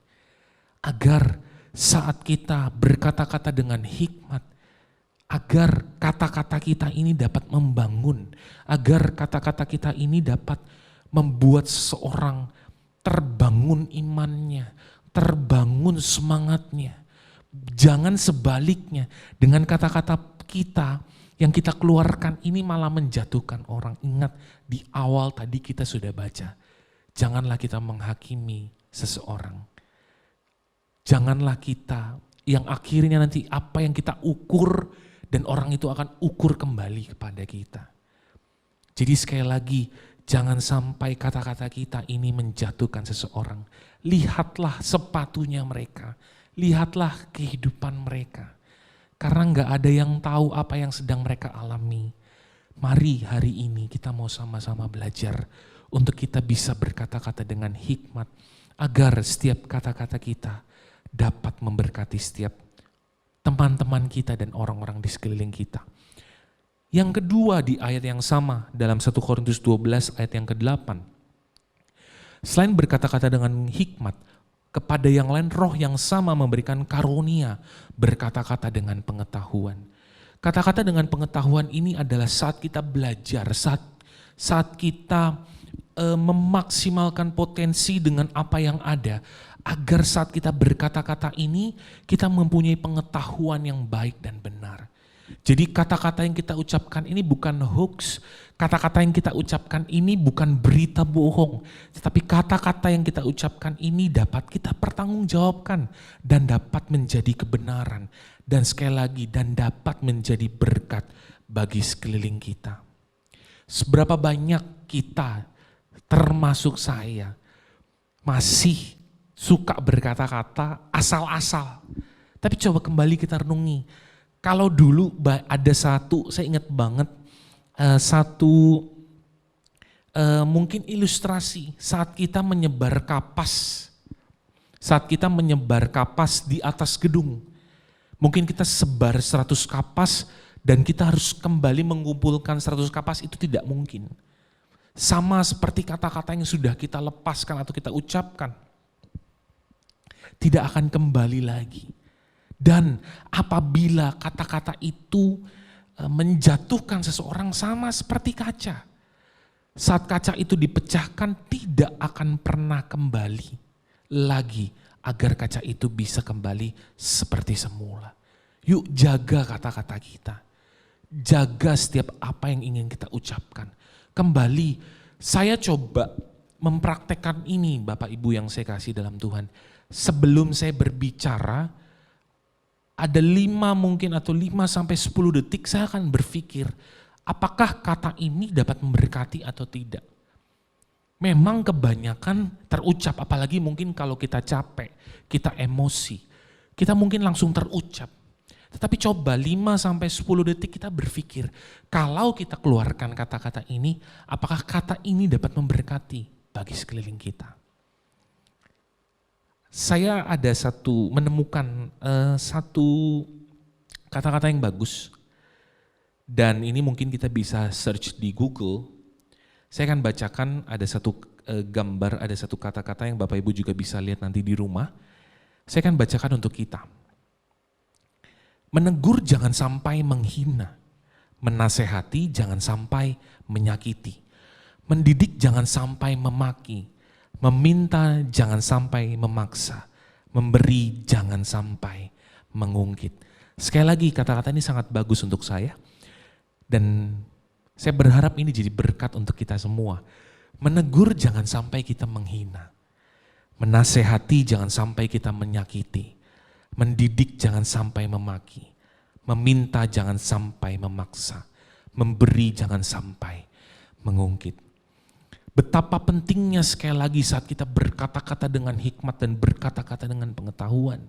Agar saat kita berkata-kata dengan hikmat, agar kata-kata kita ini dapat membangun, agar kata-kata kita ini dapat membuat seseorang terbangun imannya, terbangun semangatnya. Jangan sebaliknya, dengan kata-kata kita yang kita keluarkan ini malah menjatuhkan orang. Ingat di awal tadi kita sudah baca, janganlah kita menghakimi seseorang. Janganlah kita yang akhirnya nanti apa yang kita ukur dan orang itu akan ukur kembali kepada kita. Jadi sekali lagi, jangan sampai kata-kata kita ini menjatuhkan seseorang. Lihatlah sepatunya mereka, lihatlah kehidupan mereka. Karena gak ada yang tahu apa yang sedang mereka alami. Mari hari ini kita mau sama-sama belajar untuk kita bisa berkata-kata dengan hikmat, agar setiap kata-kata kita dapat memberkati setiap teman-teman kita dan orang-orang di sekeliling kita. Yang kedua di ayat yang sama dalam 1 Korintus 12 ayat yang ke-8. Selain berkata-kata dengan hikmat, kepada yang lain roh yang sama memberikan karunia berkata-kata dengan pengetahuan. Kata-kata dengan pengetahuan ini adalah saat kita belajar, saat kita memaksimalkan potensi dengan apa yang ada, agar saat kita berkata-kata ini, kita mempunyai pengetahuan yang baik dan benar. Jadi kata-kata yang kita ucapkan ini bukan hoax, kata-kata yang kita ucapkan ini bukan berita bohong, tetapi kata-kata yang kita ucapkan ini dapat kita pertanggungjawabkan dan dapat menjadi kebenaran. Dan sekali lagi, dan dapat menjadi berkat bagi sekeliling kita. Seberapa banyak kita, termasuk saya, masih suka berkata-kata asal-asal. Tapi coba kembali kita renungi. Kalau dulu ada satu, saya ingat banget, mungkin ilustrasi saat kita menyebar kapas. Saat kita menyebar kapas di atas gedung. Mungkin kita sebar 100 kapas dan kita harus kembali mengumpulkan 100 kapas, itu tidak mungkin. Sama seperti kata-kata yang sudah kita lepaskan atau kita ucapkan. Tidak akan kembali lagi. Dan apabila kata-kata itu menjatuhkan seseorang, sama seperti kaca. Saat kaca itu dipecahkan tidak akan pernah kembali lagi agar kaca itu bisa kembali seperti semula. Yuk jaga kata-kata kita. Jaga setiap apa yang ingin kita ucapkan. Kembali, saya coba mempraktekkan ini Bapak Ibu yang saya kasih dalam Tuhan. Sebelum saya berbicara, ada 5 sampai 10 detik saya akan berpikir, apakah kata ini dapat memberkati atau tidak. Memang kebanyakan terucap, apalagi mungkin kalau kita capek, kita emosi, kita mungkin langsung terucap. Tetapi coba 5 sampai 10 detik kita berpikir, kalau kita keluarkan kata-kata ini, apakah kata ini dapat memberkati bagi sekeliling kita. Saya ada menemukan satu kata-kata yang bagus, dan ini mungkin kita bisa search di Google. Saya akan bacakan, ada satu gambar, ada satu kata-kata yang Bapak Ibu juga bisa lihat nanti di rumah. Saya akan bacakan untuk kita. Menegur jangan sampai menghina, menasehati jangan sampai menyakiti, mendidik jangan sampai memaki, meminta jangan sampai memaksa, memberi jangan sampai mengungkit. Sekali lagi kata-kata ini sangat bagus untuk saya, dan saya berharap ini jadi berkat untuk kita semua. Menegur jangan sampai kita menghina. Menasehati jangan sampai kita menyakiti. Mendidik jangan sampai memaki. Meminta jangan sampai memaksa. Memberi jangan sampai mengungkit. Betapa pentingnya sekali lagi saat kita berkata-kata dengan hikmat dan berkata-kata dengan pengetahuan.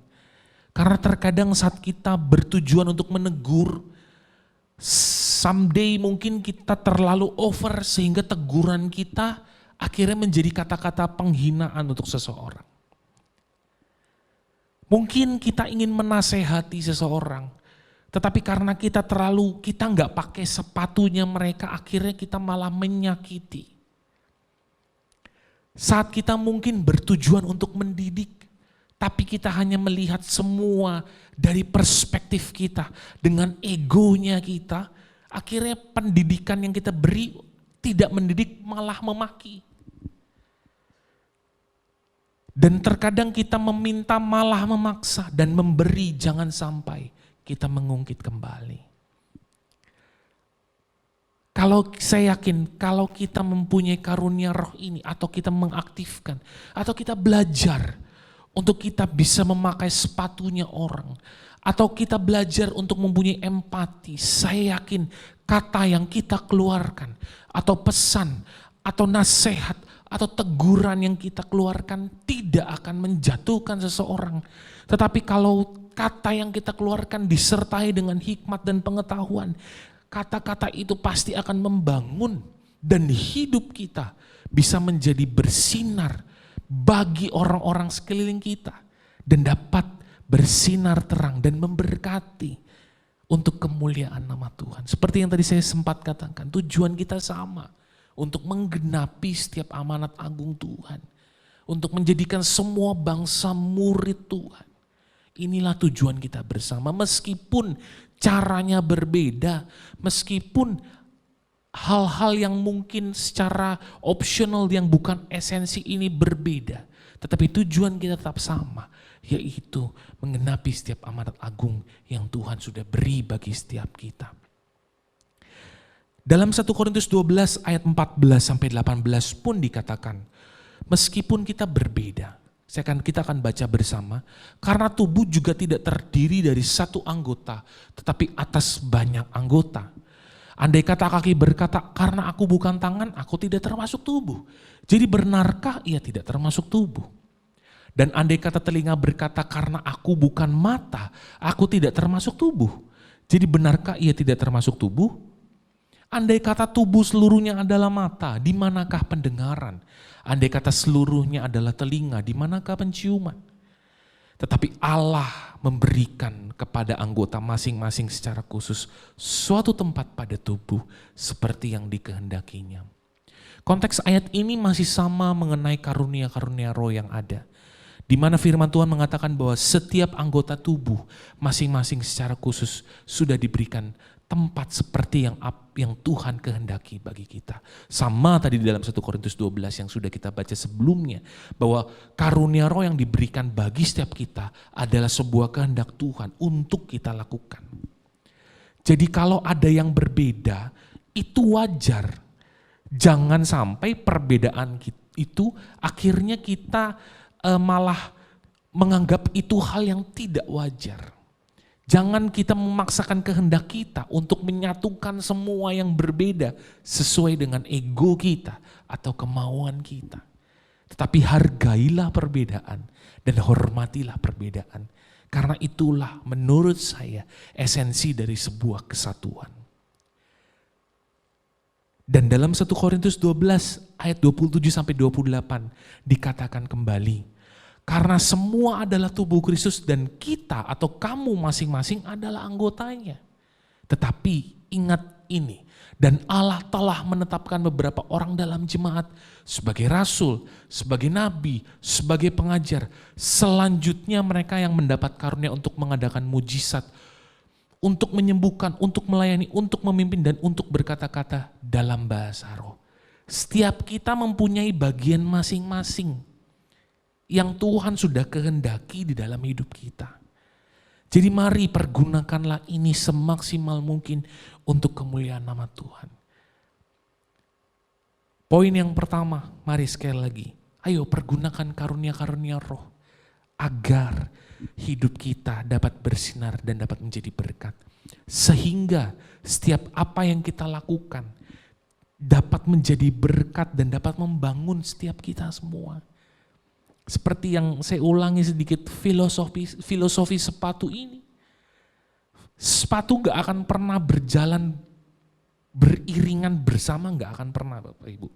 Karena terkadang saat kita bertujuan untuk menegur, someday mungkin kita terlalu over sehingga teguran kita akhirnya menjadi kata-kata penghinaan untuk seseorang. Mungkin kita ingin menasehati seseorang, tetapi karena kita nggak pakai sepatunya mereka, akhirnya kita malah menyakiti. Saat kita mungkin bertujuan untuk mendidik, tapi kita hanya melihat semua dari perspektif kita, dengan egonya kita, akhirnya pendidikan yang kita beri tidak mendidik, malah memaki. Dan terkadang kita meminta malah memaksa, dan memberi jangan sampai kita mengungkit kembali. Kalau saya yakin, kalau kita mempunyai karunia roh ini, atau kita mengaktifkan, atau kita belajar untuk kita bisa memakai sepatunya orang, atau kita belajar untuk mempunyai empati, saya yakin kata yang kita keluarkan, atau pesan, atau nasihat, atau teguran yang kita keluarkan tidak akan menjatuhkan seseorang. Tetapi kalau kata yang kita keluarkan disertai dengan hikmat dan pengetahuan, kata-kata itu pasti akan membangun dan hidup kita bisa menjadi bersinar bagi orang-orang sekeliling kita dan dapat bersinar terang dan memberkati untuk kemuliaan nama Tuhan. Seperti yang tadi saya sempat katakan, tujuan kita sama, untuk menggenapi setiap amanat agung Tuhan, untuk menjadikan semua bangsa murid Tuhan. Inilah tujuan kita bersama, meskipun caranya berbeda, meskipun hal-hal yang mungkin secara opsional yang bukan esensi ini berbeda, tetapi tujuan kita tetap sama, yaitu menggenapi setiap amanat agung yang Tuhan sudah beri bagi setiap kita. Dalam 1 Korintus 12 ayat 14-18 pun dikatakan, meskipun kita berbeda, kita akan baca bersama, karena tubuh juga tidak terdiri dari satu anggota, tetapi atas banyak anggota. Andai kata kaki berkata, karena aku bukan tangan, aku tidak termasuk tubuh. Jadi benarkah ia tidak termasuk tubuh? Dan andai kata telinga berkata, karena aku bukan mata, aku tidak termasuk tubuh. Jadi benarkah ia tidak termasuk tubuh? Andai kata tubuh seluruhnya adalah mata, di manakah pendengaran? Andai kata seluruhnya adalah telinga, di manakah penciuman? Tetapi Allah memberikan kepada anggota masing-masing secara khusus suatu tempat pada tubuh seperti yang dikehendakinya. Konteks ayat ini masih sama mengenai karunia-karunia roh yang ada. Di mana firman Tuhan mengatakan bahwa setiap anggota tubuh masing-masing secara khusus sudah diberikan tempat seperti yang Tuhan kehendaki bagi kita. Sama tadi di dalam 1 Korintus 12 yang sudah kita baca sebelumnya, bahwa karunia roh yang diberikan bagi setiap kita adalah sebuah kehendak Tuhan untuk kita lakukan. Jadi kalau ada yang berbeda, itu wajar. Jangan sampai perbedaan itu akhirnya kita malah menganggap itu hal yang tidak wajar. Jangan kita memaksakan kehendak kita untuk menyatukan semua yang berbeda sesuai dengan ego kita atau kemauan kita. Tetapi hargailah perbedaan dan hormatilah perbedaan. Karena itulah menurut saya esensi dari sebuah kesatuan. Dan dalam 1 Korintus 12 ayat 27-28 dikatakan kembali, karena semua adalah tubuh Kristus dan kita atau kamu masing-masing adalah anggotanya. Tetapi ingat ini, dan Allah telah menetapkan beberapa orang dalam jemaat sebagai rasul, sebagai nabi, sebagai pengajar. Selanjutnya mereka yang mendapat karunia untuk mengadakan mujizat, untuk menyembuhkan, untuk melayani, untuk memimpin, dan untuk berkata-kata dalam bahasa roh. Setiap kita mempunyai bagian masing-masing yang Tuhan sudah kehendaki di dalam hidup kita. Jadi mari pergunakanlah ini semaksimal mungkin untuk kemuliaan nama Tuhan. Poin yang pertama, mari sekali lagi, ayo pergunakan karunia-karunia roh agar hidup kita dapat bersinar dan dapat menjadi berkat. Sehingga setiap apa yang kita lakukan dapat menjadi berkat dan dapat membangun setiap kita semua. Seperti yang saya ulangi sedikit filosofi sepatu ini. Sepatu gak akan pernah berjalan beriringan bersama, gak akan pernah Bapak Ibu.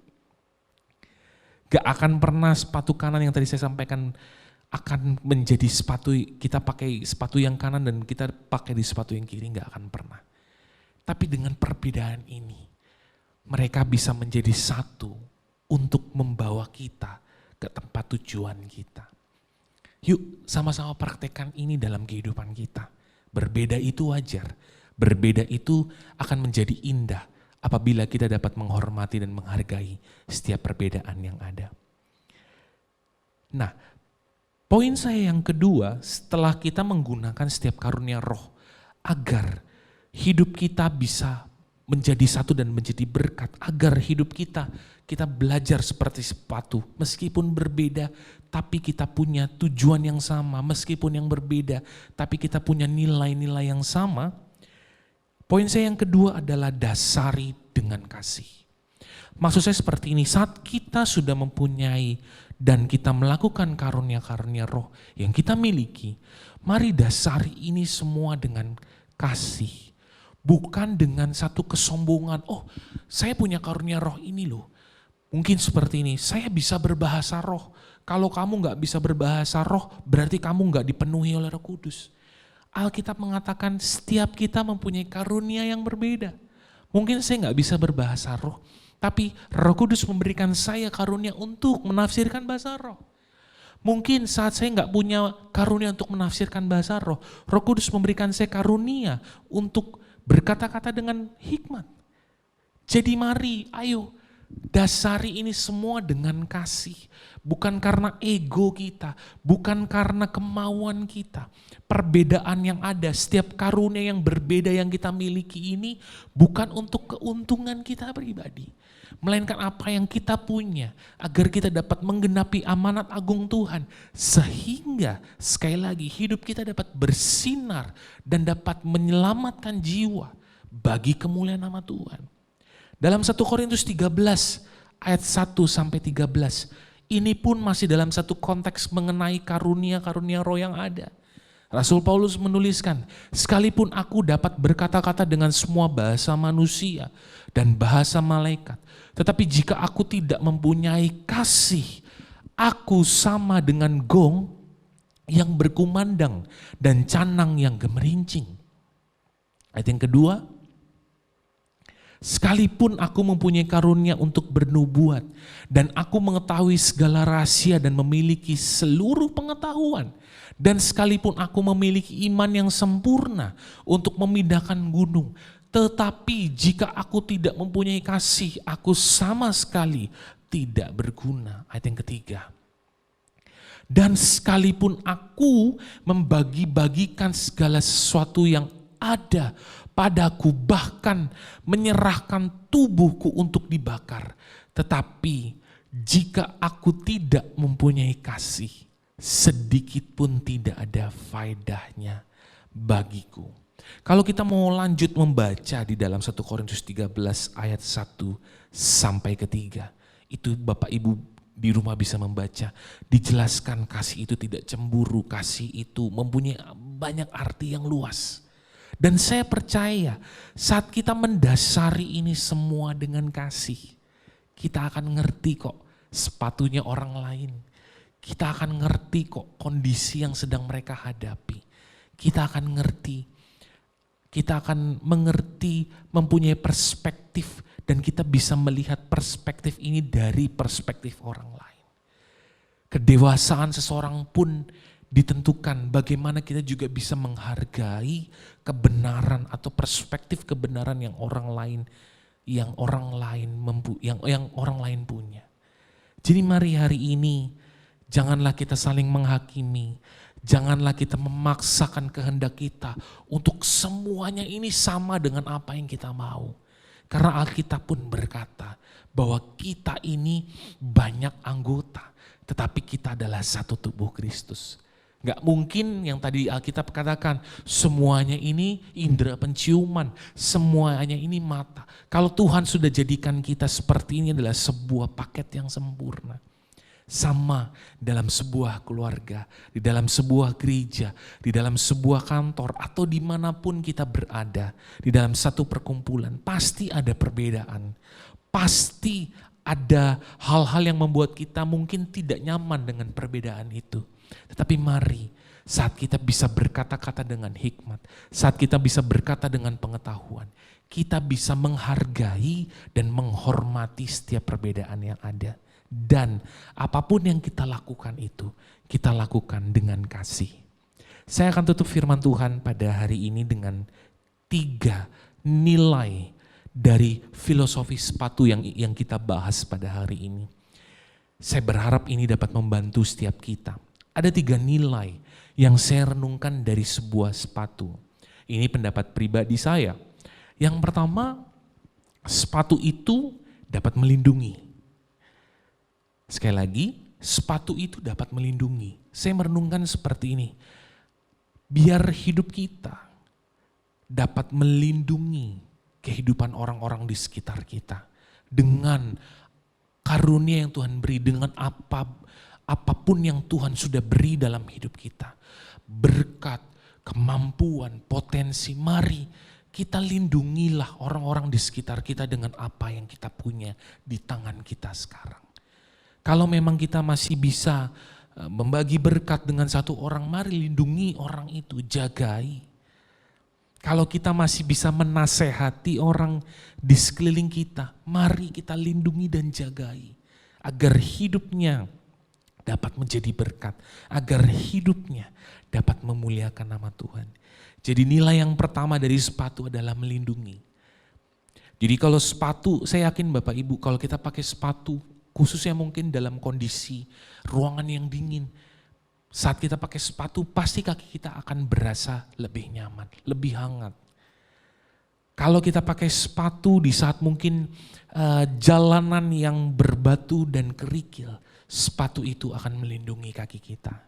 Gak akan pernah sepatu kanan yang tadi saya sampaikan akan menjadi sepatu, kita pakai sepatu yang kanan dan kita pakai di sepatu yang kiri, gak akan pernah. Tapi dengan perbedaan ini, mereka bisa menjadi satu untuk membawa kita ke tempat tujuan kita. Yuk sama-sama praktekkan ini dalam kehidupan kita. Berbeda itu wajar, berbeda itu akan menjadi indah apabila kita dapat menghormati dan menghargai setiap perbedaan yang ada. Nah, poin saya yang kedua, setelah kita menggunakan setiap karunia roh agar hidup kita bisa menjadi satu dan menjadi berkat agar hidup kita belajar seperti sepatu. Meskipun berbeda, tapi kita punya tujuan yang sama. Meskipun yang berbeda, tapi kita punya nilai-nilai yang sama. Poin saya yang kedua adalah dasari dengan kasih. Maksud saya seperti ini, saat kita sudah mempunyai dan kita melakukan karunia-karunia roh yang kita miliki, mari dasari ini semua dengan kasih. Bukan dengan satu kesombongan, oh saya punya karunia roh ini loh. Mungkin seperti ini, saya bisa berbahasa roh. Kalau kamu gak bisa berbahasa roh, berarti kamu gak dipenuhi oleh Roh Kudus. Alkitab mengatakan setiap kita mempunyai karunia yang berbeda. Mungkin saya gak bisa berbahasa roh, tapi Roh Kudus memberikan saya karunia untuk menafsirkan bahasa roh. Mungkin saat saya gak punya karunia untuk menafsirkan bahasa roh, Roh Kudus memberikan saya karunia untuk berkata-kata dengan hikmat. Jadi mari, ayo dasari ini semua dengan kasih. Bukan karena ego kita, bukan karena kemauan kita. Perbedaan yang ada, setiap karunia yang berbeda yang kita miliki ini bukan untuk keuntungan kita pribadi. Melainkan apa yang kita punya agar kita dapat menggenapi amanat agung Tuhan. Sehingga sekali lagi hidup kita dapat bersinar dan dapat menyelamatkan jiwa bagi kemuliaan nama Tuhan. Dalam 1 Korintus 13 ayat 1 sampai 13, ini pun masih dalam satu konteks mengenai karunia-karunia roh yang ada. Rasul Paulus menuliskan, sekalipun aku dapat berkata-kata dengan semua bahasa manusia dan bahasa malaikat, tetapi jika aku tidak mempunyai kasih, aku sama dengan gong yang berkumandang dan canang yang gemerincing. Ayat yang kedua, sekalipun aku mempunyai karunia untuk bernubuat dan aku mengetahui segala rahasia dan memiliki seluruh pengetahuan, dan sekalipun aku memiliki iman yang sempurna untuk memindahkan gunung, tetapi jika aku tidak mempunyai kasih, aku sama sekali tidak berguna. Ayat yang ketiga. Dan sekalipun aku membagi-bagikan segala sesuatu yang ada padaku, bahkan menyerahkan tubuhku untuk dibakar, tetapi jika aku tidak mempunyai kasih, sedikit pun tidak ada faedahnya bagiku. Kalau kita mau lanjut membaca di dalam 1 Korintus 13 ayat 1 sampai ke 3, itu Bapak Ibu di rumah bisa membaca. Dijelaskan kasih itu tidak cemburu, kasih itu mempunyai banyak arti yang luas. Dan saya percaya saat kita mendasari ini semua dengan kasih, kita akan ngerti kok sepatunya orang lain. Kita akan ngerti kok kondisi yang sedang mereka hadapi. Kita akan ngerti, kita akan mengerti, mempunyai perspektif, dan kita bisa melihat perspektif ini dari perspektif orang lain. Kedewasaan seseorang pun ditentukan bagaimana kita juga bisa menghargai kebenaran atau perspektif kebenaran yang orang lain punya. Jadi mari hari ini janganlah kita saling menghakimi, janganlah kita memaksakan kehendak kita untuk semuanya ini sama dengan apa yang kita mau. Karena Alkitab pun berkata bahwa kita ini banyak anggota, tetapi kita adalah satu tubuh Kristus. Gak mungkin yang tadi Alkitab katakan semuanya ini indera penciuman, semuanya ini mata. Kalau Tuhan sudah jadikan kita seperti ini adalah sebuah paket yang sempurna. Sama dalam sebuah keluarga, di dalam sebuah gereja, di dalam sebuah kantor, atau dimanapun kita berada, di dalam satu perkumpulan, pasti ada perbedaan. Pasti ada hal-hal yang membuat kita mungkin tidak nyaman dengan perbedaan itu. Tetapi mari, saat kita bisa berkata-kata dengan hikmat, saat kita bisa berkata dengan pengetahuan, kita bisa menghargai dan menghormati setiap perbedaan yang ada. Dan apapun yang kita lakukan itu, kita lakukan dengan kasih. Saya akan tutup firman Tuhan pada hari ini dengan 3 nilai dari filosofi sepatu yang kita bahas pada hari ini. Saya berharap ini dapat membantu setiap kita. Ada 3 nilai yang saya renungkan dari sebuah sepatu. Ini pendapat pribadi saya. Yang pertama, Sepatu itu dapat melindungi. Sekali lagi, sepatu itu dapat melindungi. Saya merenungkan seperti ini. Biar hidup kita dapat melindungi kehidupan orang-orang di sekitar kita. Dengan karunia yang Tuhan beri, dengan apapun yang Tuhan sudah beri dalam hidup kita. Berkat, kemampuan, potensi, mari kita lindungilah orang-orang di sekitar kita dengan apa yang kita punya di tangan kita sekarang. Kalau memang kita masih bisa membagi berkat dengan satu orang, mari lindungi orang itu, jagai. Kalau kita masih bisa menasehati orang di sekeliling kita, mari kita lindungi dan jagai. Agar hidupnya dapat menjadi berkat, agar hidupnya dapat memuliakan nama Tuhan. Jadi nilai yang pertama dari sepatu adalah melindungi. Jadi kalau sepatu, saya yakin Bapak Ibu kalau kita pakai sepatu, khususnya mungkin dalam kondisi ruangan yang dingin, saat kita pakai sepatu pasti kaki kita akan berasa lebih nyaman, lebih hangat. Kalau kita pakai sepatu di saat mungkin jalanan yang berbatu dan kerikil, sepatu itu akan melindungi kaki kita.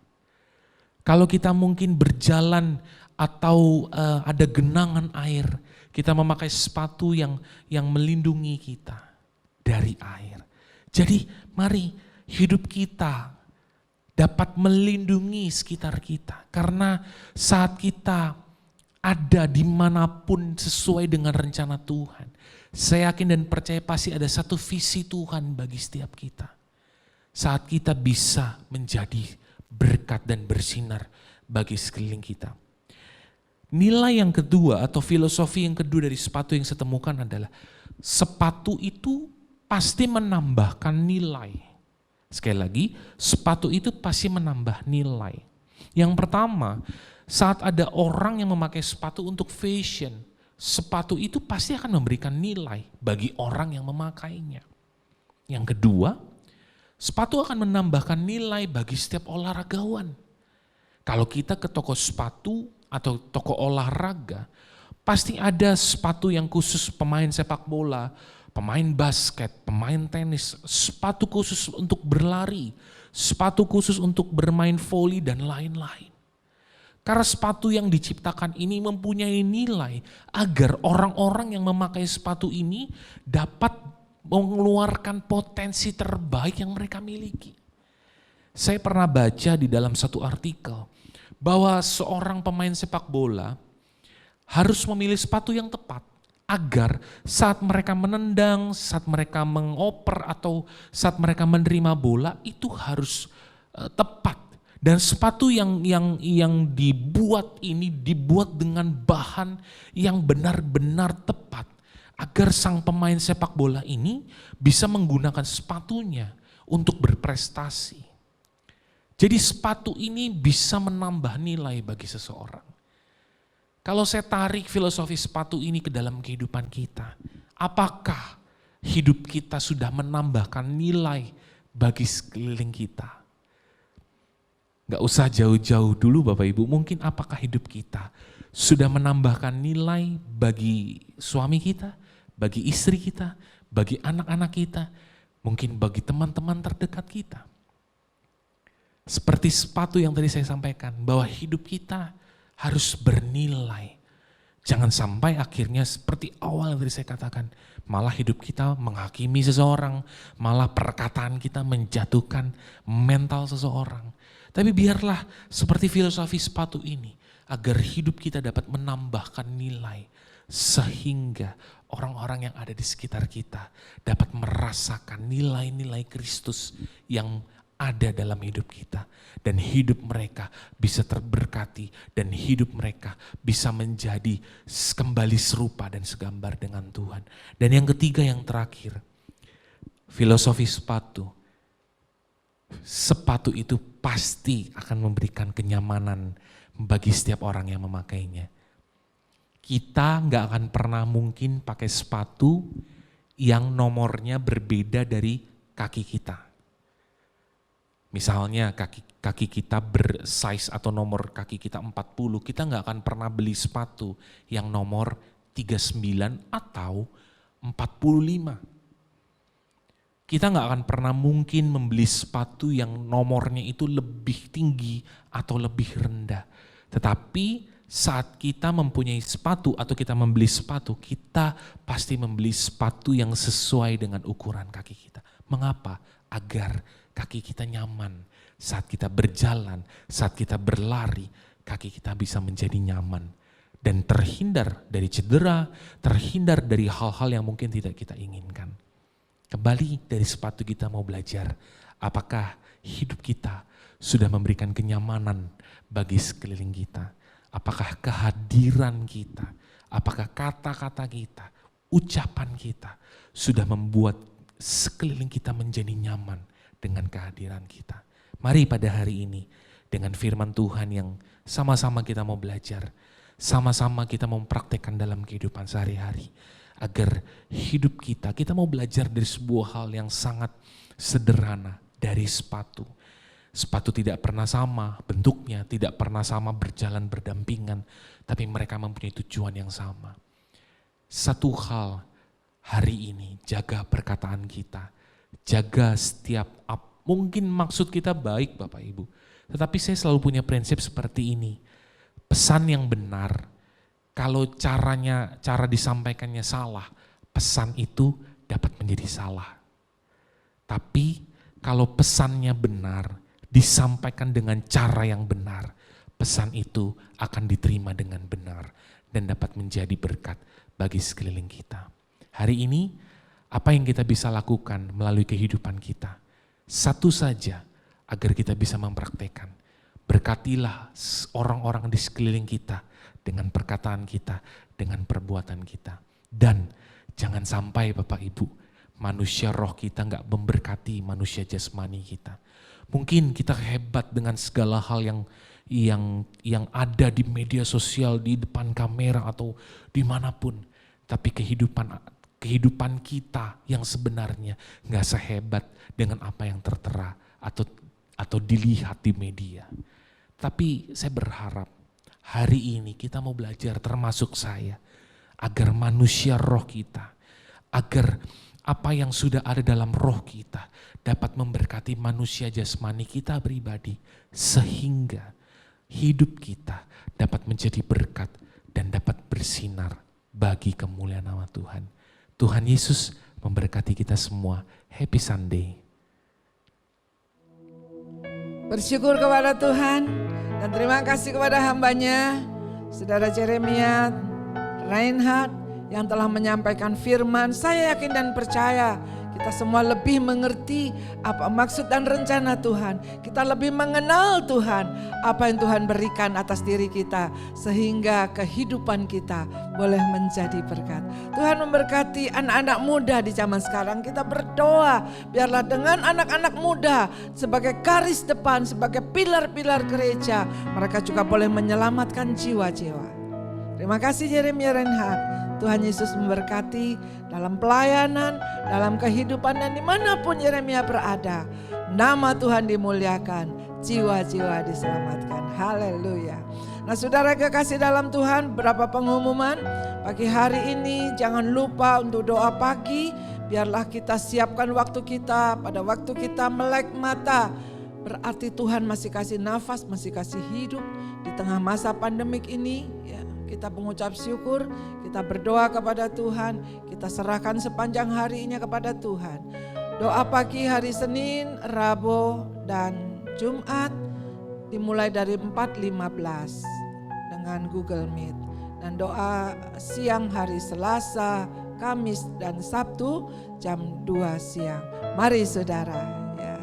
Kalau kita mungkin berjalan atau ada genangan air, kita memakai sepatu yang melindungi kita dari air. Jadi mari hidup kita dapat melindungi sekitar kita. Karena saat kita ada dimanapun sesuai dengan rencana Tuhan, saya yakin dan percaya pasti ada satu visi Tuhan bagi setiap kita. Saat kita bisa menjadi berkat dan bersinar bagi sekeliling kita. Nilai yang kedua atau filosofi yang kedua dari sepatu yang saya temukan adalah sepatu itu pasti menambahkan nilai. Sekali lagi, sepatu itu pasti menambah nilai. Yang pertama, saat ada orang yang memakai sepatu untuk fashion, sepatu itu pasti akan memberikan nilai bagi orang yang memakainya. Yang kedua, sepatu akan menambahkan nilai bagi setiap olahragawan. Kalau kita ke toko sepatu atau toko olahraga, pasti ada sepatu yang khusus pemain sepak bola, pemain basket, pemain tenis, sepatu khusus untuk berlari, sepatu khusus untuk bermain voli dan lain-lain. Karena sepatu yang diciptakan ini mempunyai nilai agar orang-orang yang memakai sepatu ini dapat mengeluarkan potensi terbaik yang mereka miliki. Saya pernah baca di dalam satu artikel bahwa seorang pemain sepak bola harus memilih sepatu yang tepat agar saat mereka menendang, saat mereka mengoper atau saat mereka menerima bola itu harus tepat. Dan sepatu yang dibuat ini dibuat dengan bahan yang benar-benar tepat agar sang pemain sepak bola ini bisa menggunakan sepatunya untuk berprestasi. Jadi sepatu ini bisa menambah nilai bagi seseorang. Kalau saya tarik filosofi sepatu ini ke dalam kehidupan kita, apakah hidup kita sudah menambahkan nilai bagi sekeliling kita? Gak usah jauh-jauh dulu Bapak Ibu, mungkin apakah hidup kita sudah menambahkan nilai bagi suami kita, bagi istri kita, bagi anak-anak kita, mungkin bagi teman-teman terdekat kita. Seperti sepatu yang tadi saya sampaikan, bahwa hidup kita harus bernilai. Jangan sampai akhirnya seperti awal yang tadi saya katakan, malah hidup kita menghakimi seseorang, malah perkataan kita menjatuhkan mental seseorang. Tapi biarlah seperti filosofi sepatu ini, agar hidup kita dapat menambahkan nilai, sehingga orang-orang yang ada di sekitar kita dapat merasakan nilai-nilai Kristus yang ada dalam hidup kita. Dan hidup mereka bisa terberkati dan hidup mereka bisa menjadi kembali serupa dan segambar dengan Tuhan. Dan yang ketiga, yang terakhir, filosofi sepatu. Sepatu itu pasti akan memberikan kenyamanan bagi setiap orang yang memakainya. Kita nggak akan pernah mungkin pakai sepatu yang nomornya berbeda dari kaki kita. Misalnya kaki kita bersize atau nomor kaki kita 40, kita nggak akan pernah beli sepatu yang nomor 39 atau 45. Kita nggak akan pernah mungkin membeli sepatu yang nomornya itu lebih tinggi atau lebih rendah. Tetapi saat kita mempunyai sepatu atau kita membeli sepatu, kita pasti membeli sepatu yang sesuai dengan ukuran kaki kita. Mengapa? Agar kaki kita nyaman. Saat kita berjalan, saat kita berlari, kaki kita bisa menjadi nyaman. Dan terhindar dari cedera, terhindar dari hal-hal yang mungkin tidak kita inginkan. Kembali dari sepatu kita mau belajar, apakah hidup kita sudah memberikan kenyamanan bagi sekeliling kita? Apakah kehadiran kita, apakah kata-kata kita, ucapan kita sudah membuat sekeliling kita menjadi nyaman dengan kehadiran kita? Mari pada hari ini dengan firman Tuhan yang sama-sama kita mau belajar, sama-sama kita mau mempraktekkan dalam kehidupan sehari-hari. Agar hidup kita mau belajar dari sebuah hal yang sangat sederhana, dari sepatu. Sepatu tidak pernah sama bentuknya, tidak pernah sama berjalan berdampingan, tapi mereka mempunyai tujuan yang sama. Satu hal hari ini, jaga perkataan kita, jaga setiap mungkin maksud kita baik Bapak Ibu, tetapi saya selalu punya prinsip seperti ini, pesan yang benar, kalau cara disampaikannya salah, pesan itu dapat menjadi salah. Tapi kalau pesannya benar, disampaikan dengan cara yang benar, pesan itu akan diterima dengan benar dan dapat menjadi berkat bagi sekeliling kita. Hari ini, apa yang kita bisa lakukan melalui kehidupan kita? Satu saja, agar kita bisa mempraktekkan. Berkatilah orang-orang di sekeliling kita dengan perkataan kita, dengan perbuatan kita. Dan jangan sampai Bapak Ibu, manusia roh kita nggak memberkati manusia jasmani kita. Mungkin kita hebat dengan segala hal yang ada di media sosial, di depan kamera atau dimanapun. Tapi kehidupan kita yang sebenarnya nggak sehebat dengan apa yang tertera atau dilihat di media. Tapi saya berharap hari ini kita mau belajar, termasuk saya, agar manusia roh kita, agar apa yang sudah ada dalam roh kita dapat memberkati manusia jasmani kita pribadi, sehingga hidup kita dapat menjadi berkat dan dapat bersinar bagi kemuliaan nama Tuhan. Tuhan Yesus memberkati kita semua. Happy Sunday. Bersyukur kepada Tuhan dan terima kasih kepada hambanya, Saudara Jeremia Reinhardt yang telah menyampaikan firman. Saya yakin dan percaya kita semua lebih mengerti apa maksud dan rencana Tuhan. Kita lebih mengenal Tuhan, apa yang Tuhan berikan atas diri kita, sehingga kehidupan kita boleh menjadi berkat. Tuhan memberkati anak-anak muda di zaman sekarang. Kita berdoa, biarlah dengan anak-anak muda sebagai garis depan, sebagai pilar-pilar gereja, mereka juga boleh menyelamatkan jiwa-jiwa. Terima kasih Jeremia Reinhardt. Tuhan Yesus memberkati dalam pelayanan, dalam kehidupan dan dimanapun Yeremia berada. Nama Tuhan dimuliakan, jiwa-jiwa diselamatkan. Haleluya. Nah saudara kekasih dalam Tuhan, berapa pengumuman pagi hari ini. Jangan lupa untuk doa pagi. Biarlah kita siapkan waktu kita, pada waktu kita melek mata. Berarti Tuhan masih kasih nafas, masih kasih hidup di tengah masa pandemik ini. Ya. Kita mengucap syukur, kita berdoa kepada Tuhan, kita serahkan sepanjang harinya kepada Tuhan. Doa pagi hari Senin, Rabu, dan Jumat dimulai dari 4.15 dengan Google Meet. Dan doa siang hari Selasa, Kamis, dan Sabtu jam 2 siang. Mari saudara, ya,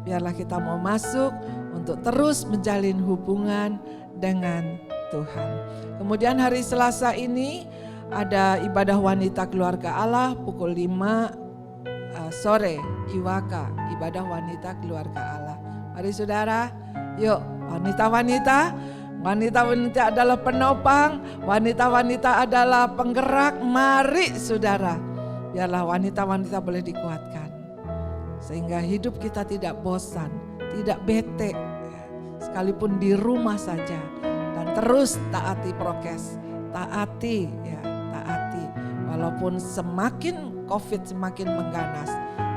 biarlah kita mau masuk untuk terus menjalin hubungan dengan Tuhan. Kemudian hari Selasa ini ada ibadah wanita keluarga Allah pukul 5 sore, IWAKA, ibadah wanita keluarga Allah. Mari saudara, yuk wanita-wanita adalah penopang, wanita-wanita adalah penggerak. Mari saudara, biarlah wanita-wanita boleh dikuatkan. Sehingga hidup kita tidak bosan, tidak bete, sekalipun di rumah saja. Dan terus taati prokes, taati. Walaupun semakin COVID semakin mengganas,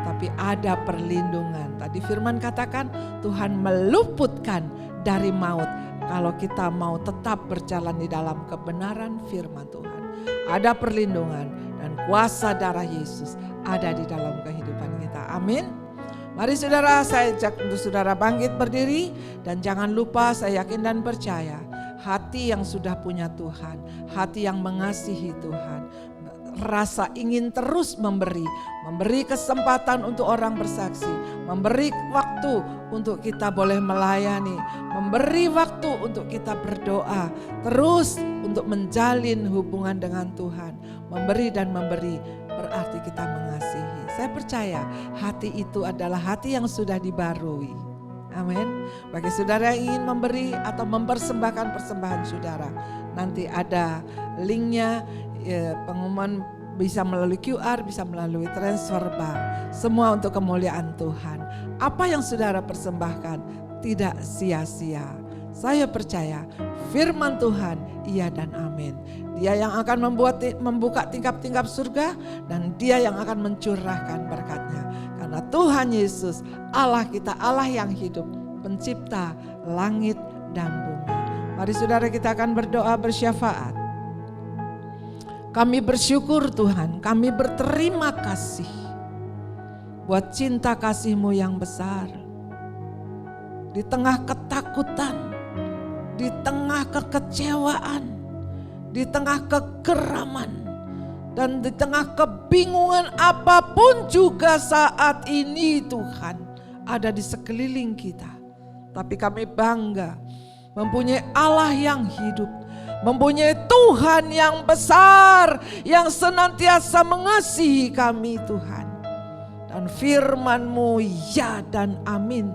tapi ada perlindungan. Tadi firman katakan Tuhan meluputkan dari maut kalau kita mau tetap berjalan di dalam kebenaran firman Tuhan. Ada perlindungan dan kuasa darah Yesus ada di dalam kehidupan kita. Amin. Mari saudara, saya ajak untuk saudara bangkit berdiri. Dan jangan lupa, saya yakin dan percaya, hati yang sudah punya Tuhan, hati yang mengasihi Tuhan, rasa ingin terus memberi kesempatan untuk orang bersaksi, memberi waktu untuk kita boleh melayani, memberi waktu untuk kita berdoa, terus untuk menjalin hubungan dengan Tuhan, memberi dan memberi berarti kita mengasihi. Saya percaya hati itu adalah hati yang sudah dibarui. Amin. Bagi saudara yang ingin memberi atau mempersembahkan persembahan saudara, nanti ada linknya, pengumuman bisa melalui QR, bisa melalui transfer bank. Semua untuk kemuliaan Tuhan. Apa yang saudara persembahkan tidak sia-sia. Saya percaya firman Tuhan iya dan amin. Dia yang akan membuka tingkap-tingkap surga dan dia yang akan mencurahkan berkatnya. Karena Tuhan Yesus Allah kita, Allah yang hidup, pencipta langit dan bumi. Mari saudara kita akan berdoa bersyafaat. Kami bersyukur Tuhan, kami berterima kasih buat cinta kasih-Mu yang besar. Di tengah ketakutan, di tengah kekecewaan, di tengah kegeraman, dan di tengah kebingungan apapun juga saat ini Tuhan ada di sekeliling kita. Tapi kami bangga mempunyai Allah yang hidup, mempunyai Tuhan yang besar yang senantiasa mengasihi kami Tuhan. Dan firman-Mu ya dan amin.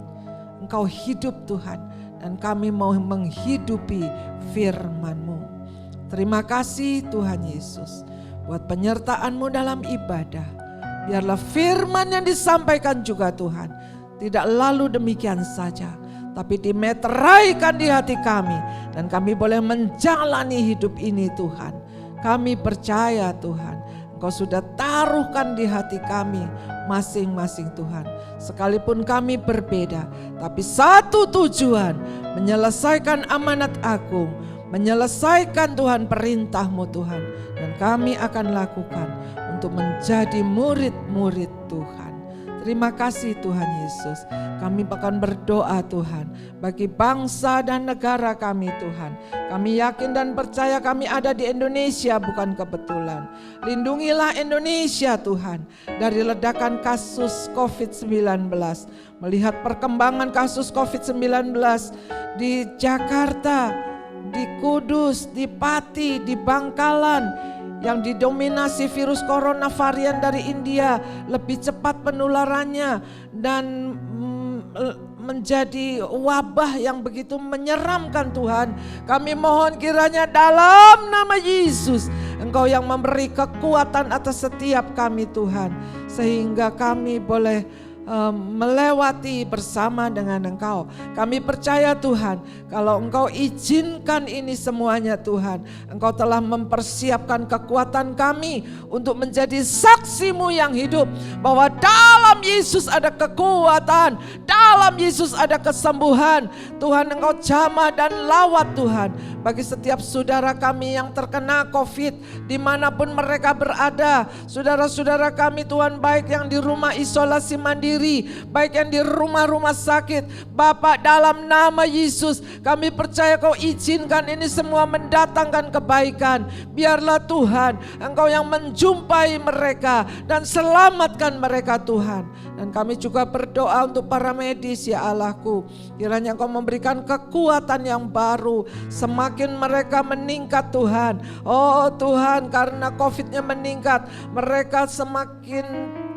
Engkau hidup Tuhan dan kami mau menghidupi firman-Mu. Terima kasih Tuhan Yesus buat penyertaan-Mu dalam ibadah. Biarlah firman yang disampaikan juga Tuhan tidak lalu demikian saja, tapi dimeteraikan di hati kami dan kami boleh menjalani hidup ini Tuhan. Kami percaya Tuhan, Engkau sudah taruhkan di hati kami masing-masing Tuhan. Sekalipun kami berbeda, tapi satu tujuan, menyelesaikan amanat agung, menyelesaikan Tuhan perintah-Mu Tuhan. Dan kami akan lakukan untuk menjadi murid-murid Tuhan. Terima kasih Tuhan Yesus. Kami akan berdoa Tuhan bagi bangsa dan negara kami Tuhan. Kami yakin dan percaya kami ada di Indonesia bukan kebetulan. Lindungilah Indonesia Tuhan dari ledakan kasus COVID-19. Melihat perkembangan kasus COVID-19 di Jakarta, di Kudus, di Pati, di Bangkalan yang didominasi virus corona varian dari India, lebih cepat penularannya dan menjadi wabah yang begitu menyeramkan Tuhan. Kami mohon kiranya dalam nama Yesus Engkau yang memberi kekuatan atas setiap kami Tuhan, sehingga kami boleh melewati bersama dengan Engkau. Kami percaya Tuhan, kalau Engkau izinkan ini semuanya Tuhan, Engkau telah mempersiapkan kekuatan kami untuk menjadi saksi-Mu yang hidup, bahwa dalam Yesus ada kekuatan, dalam Yesus ada kesembuhan. Tuhan, Engkau jamah dan lawat Tuhan bagi setiap saudara kami yang terkena COVID dimanapun mereka berada. Saudara-saudara kami Tuhan, baik yang di rumah isolasi mandiri, baik yang di rumah-rumah sakit. Bapak, dalam nama Yesus kami percaya Kau izinkan ini semua mendatangkan kebaikan. Biarlah Tuhan Engkau yang menjumpai mereka dan selamatkan mereka Tuhan. Dan kami juga berdoa untuk para medis ya Allahku, kiranya Engkau memberikan kekuatan yang baru. Semakin mereka meningkat Tuhan, oh Tuhan, karena COVID-nya meningkat, mereka semakin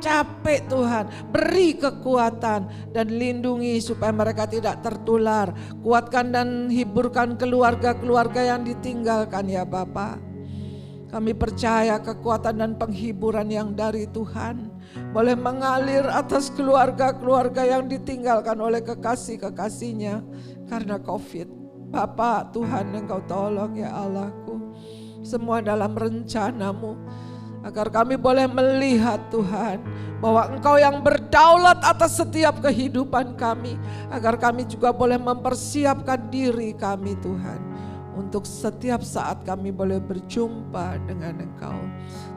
capek Tuhan. Beri kekuatan dan lindungi supaya mereka tidak tertular. Kuatkan dan hiburkan keluarga-keluarga yang ditinggalkan ya Bapa. Kami percaya kekuatan dan penghiburan yang dari Tuhan boleh mengalir atas keluarga-keluarga yang ditinggalkan oleh kekasih-kekasihnya karena COVID. Bapak Tuhan, Engkau tolong ya Allahku. Semua dalam rencana-Mu. Agar kami boleh melihat Tuhan, bahwa Engkau yang berdaulat atas setiap kehidupan kami. Agar kami juga boleh mempersiapkan diri kami Tuhan, untuk setiap saat kami boleh berjumpa dengan Engkau.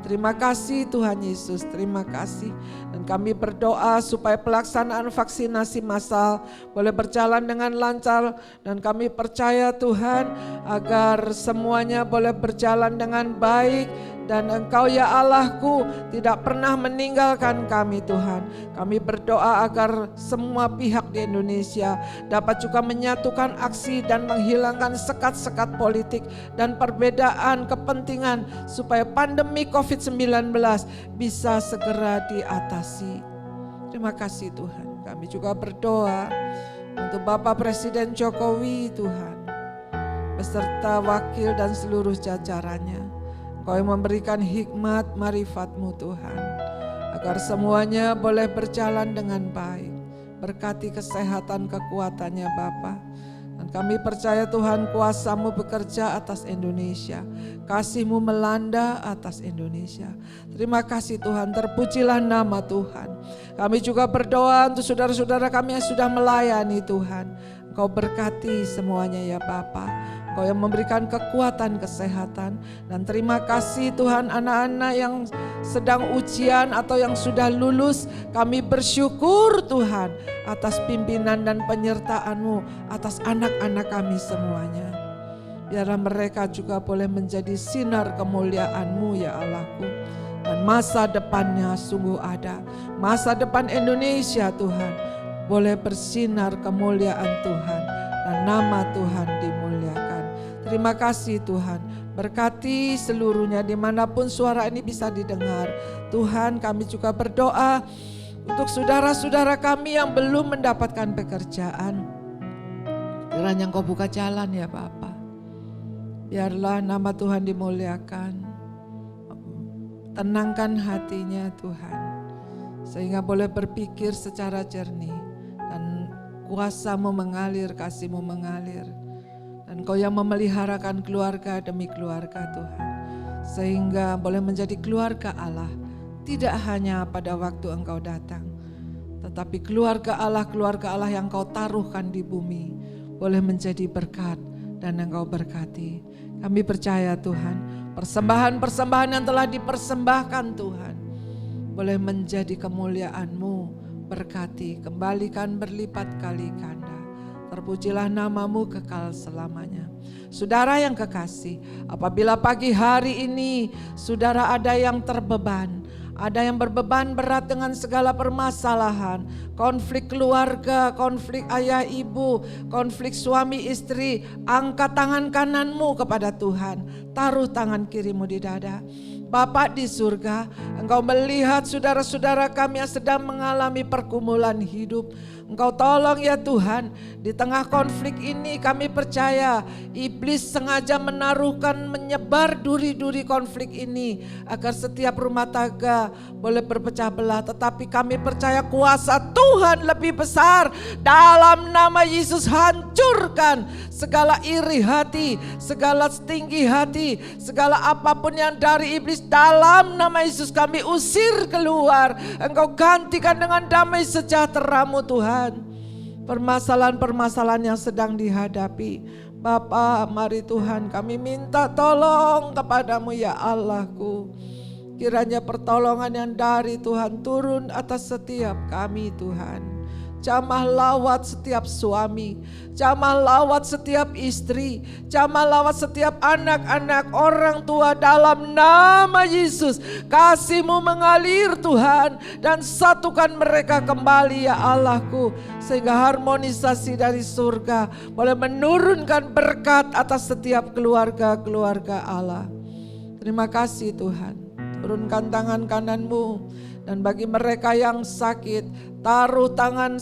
Terima kasih Tuhan Yesus, terima kasih. Dan kami berdoa supaya pelaksanaan vaksinasi massal boleh berjalan dengan lancar. Dan kami percaya Tuhan, agar semuanya boleh berjalan dengan baik. Dan Engkau ya Allahku tidak pernah meninggalkan kami Tuhan. Kami berdoa agar semua pihak di Indonesia dapat juga menyatukan aksi dan menghilangkan sekat-sekat politik dan perbedaan kepentingan, supaya pandemi COVID-19 bisa segera diatasi. Terima kasih Tuhan. Kami juga berdoa untuk Bapak Presiden Jokowi Tuhan, beserta wakil dan seluruh jajarannya. Kau yang memberikan hikmat marifat-Mu Tuhan, agar semuanya boleh berjalan dengan baik. Berkati kesehatan kekuatannya Bapa. Dan kami percaya Tuhan, kuasa-Mu bekerja atas Indonesia, kasih-Mu melanda atas Indonesia. Terima kasih Tuhan, terpujilah nama Tuhan. Kami juga berdoa untuk saudara-saudara kami yang sudah melayani Tuhan. Engkau berkati semuanya ya Bapa. Kau yang memberikan kekuatan kesehatan. Dan terima kasih Tuhan, anak-anak yang sedang ujian atau yang sudah lulus, kami bersyukur Tuhan atas pimpinan dan penyertaan-Mu atas anak-anak kami semuanya. Biarlah mereka juga boleh menjadi sinar kemuliaan-Mu ya Allahku. Dan masa depannya sungguh ada. Masa depan Indonesia Tuhan boleh bersinar kemuliaan Tuhan, dan nama Tuhan dimuliakan. Terima kasih Tuhan, berkati seluruhnya dimanapun suara ini bisa didengar. Tuhan, kami juga berdoa untuk saudara-saudara kami yang belum mendapatkan pekerjaan. Kiranya Engkau buka jalan ya Bapa. Biarlah nama Tuhan dimuliakan. Tenangkan hatinya Tuhan, sehingga boleh berpikir secara jernih. Dan kuasa-Mu mengalir, kasih-Mu mengalir. Dan Kau yang memeliharakan keluarga demi keluarga Tuhan, sehingga boleh menjadi keluarga Allah. Tidak hanya pada waktu Engkau datang, tetapi keluarga Allah yang Kau taruhkan di bumi, boleh menjadi berkat dan Engkau berkati. Kami percaya Tuhan, persembahan-persembahan yang telah dipersembahkan Tuhan, boleh menjadi kemuliaan-Mu. Berkati, kembalikan berlipat kali ganda. Terpujilah nama-Mu kekal selamanya. Saudara yang kekasih, apabila pagi hari ini saudara ada yang terbeban, ada yang berbeban berat dengan segala permasalahan, konflik keluarga, konflik ayah ibu, konflik suami istri, angkat tangan kananmu kepada Tuhan, taruh tangan kirimu di dada. Bapa di surga, Engkau melihat saudara-saudara kami yang sedang mengalami pergumulan hidup. Engkau tolong ya Tuhan, di tengah konflik ini kami percaya iblis sengaja menyebar duri-duri konflik ini agar setiap rumah tangga boleh berpecah belah. Tetapi kami percaya kuasa Tuhan lebih besar. Dalam nama Yesus hancurkan segala iri hati, segala setinggi hati, segala apapun yang dari iblis. Dalam nama Yesus kami usir keluar. Engkau gantikan dengan damai sejahtera-Mu Tuhan. Permasalahan-permasalahan yang sedang dihadapi, Bapa, mari Tuhan kami minta tolong kepadamu ya Allahku. Kiranya pertolongan yang dari Tuhan turun atas setiap kami Tuhan. Jamah lawat setiap suami, jamah lawat setiap istri, jamah lawat setiap anak-anak, orang tua dalam nama Yesus. Kasih-Mu mengalir Tuhan, dan satukan mereka kembali ya Allahku, sehingga harmonisasi dari surga boleh menurunkan berkat atas setiap keluarga-keluarga Allah. Terima kasih Tuhan, turunkan tangan kanan-Mu. Dan bagi mereka yang sakit, taruh tangan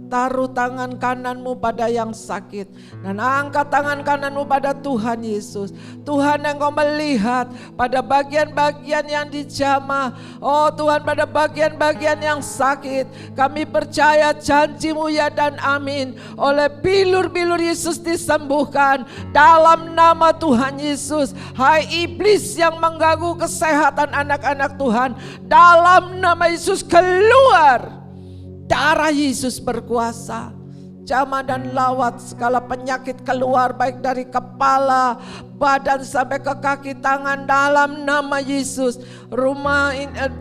taruh tangan kananmu pada yang sakit dan angkat tangan kananmu pada Tuhan Yesus. Tuhan, Engkau melihat pada bagian-bagian yang dijamah. Oh Tuhan, pada bagian-bagian yang sakit, kami percaya janji-Mu ya dan amin. Oleh bilur-bilur Yesus disembuhkan dalam nama Tuhan Yesus. Hai iblis yang mengganggu kesehatan anak-anak Tuhan, dalam nama Yesus keluar. Darah Yesus berkuasa. Jamah dan lawat, segala penyakit keluar baik dari kepala, badan sampai ke kaki tangan dalam nama Yesus.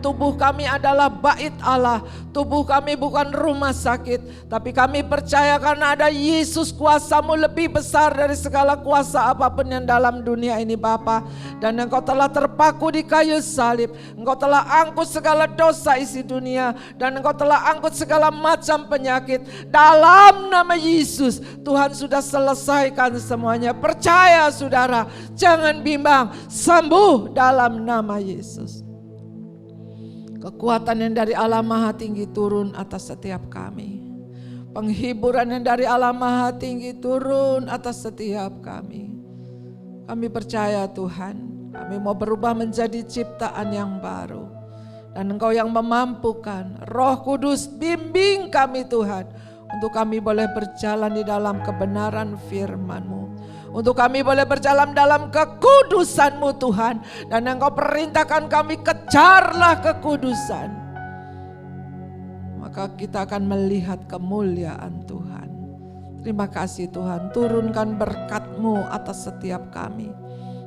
Tubuh kami adalah bait Allah. Tubuh kami bukan rumah sakit, tapi kami percaya karena ada Yesus, kuasa-Mu lebih besar dari segala kuasa apapun yang dalam dunia ini Bapa. Dan Engkau telah terpaku di kayu salib. Engkau telah angkut segala dosa isi dunia, dan Engkau telah angkut segala macam penyakit. Dalam nama Yesus, Tuhan sudah selesaikan semuanya. Percaya saudara, jangan bimbang, sembuh dalam nama Yesus. Kekuatan yang dari Allah Maha Tinggi turun atas setiap kami. Penghiburan yang dari Allah Maha Tinggi turun atas setiap kami. Kami percaya Tuhan, kami mau berubah menjadi ciptaan yang baru. Dan Engkau yang memampukan. Roh Kudus bimbing kami Tuhan, untuk kami boleh berjalan di dalam kebenaran firman-Mu. Untuk kami boleh berjalan dalam kekudusan-Mu Tuhan. Dan Engkau perintahkan kami, kejarlah kekudusan. Maka kita akan melihat kemuliaan Tuhan. Terima kasih Tuhan, turunkan berkat-Mu atas setiap kami.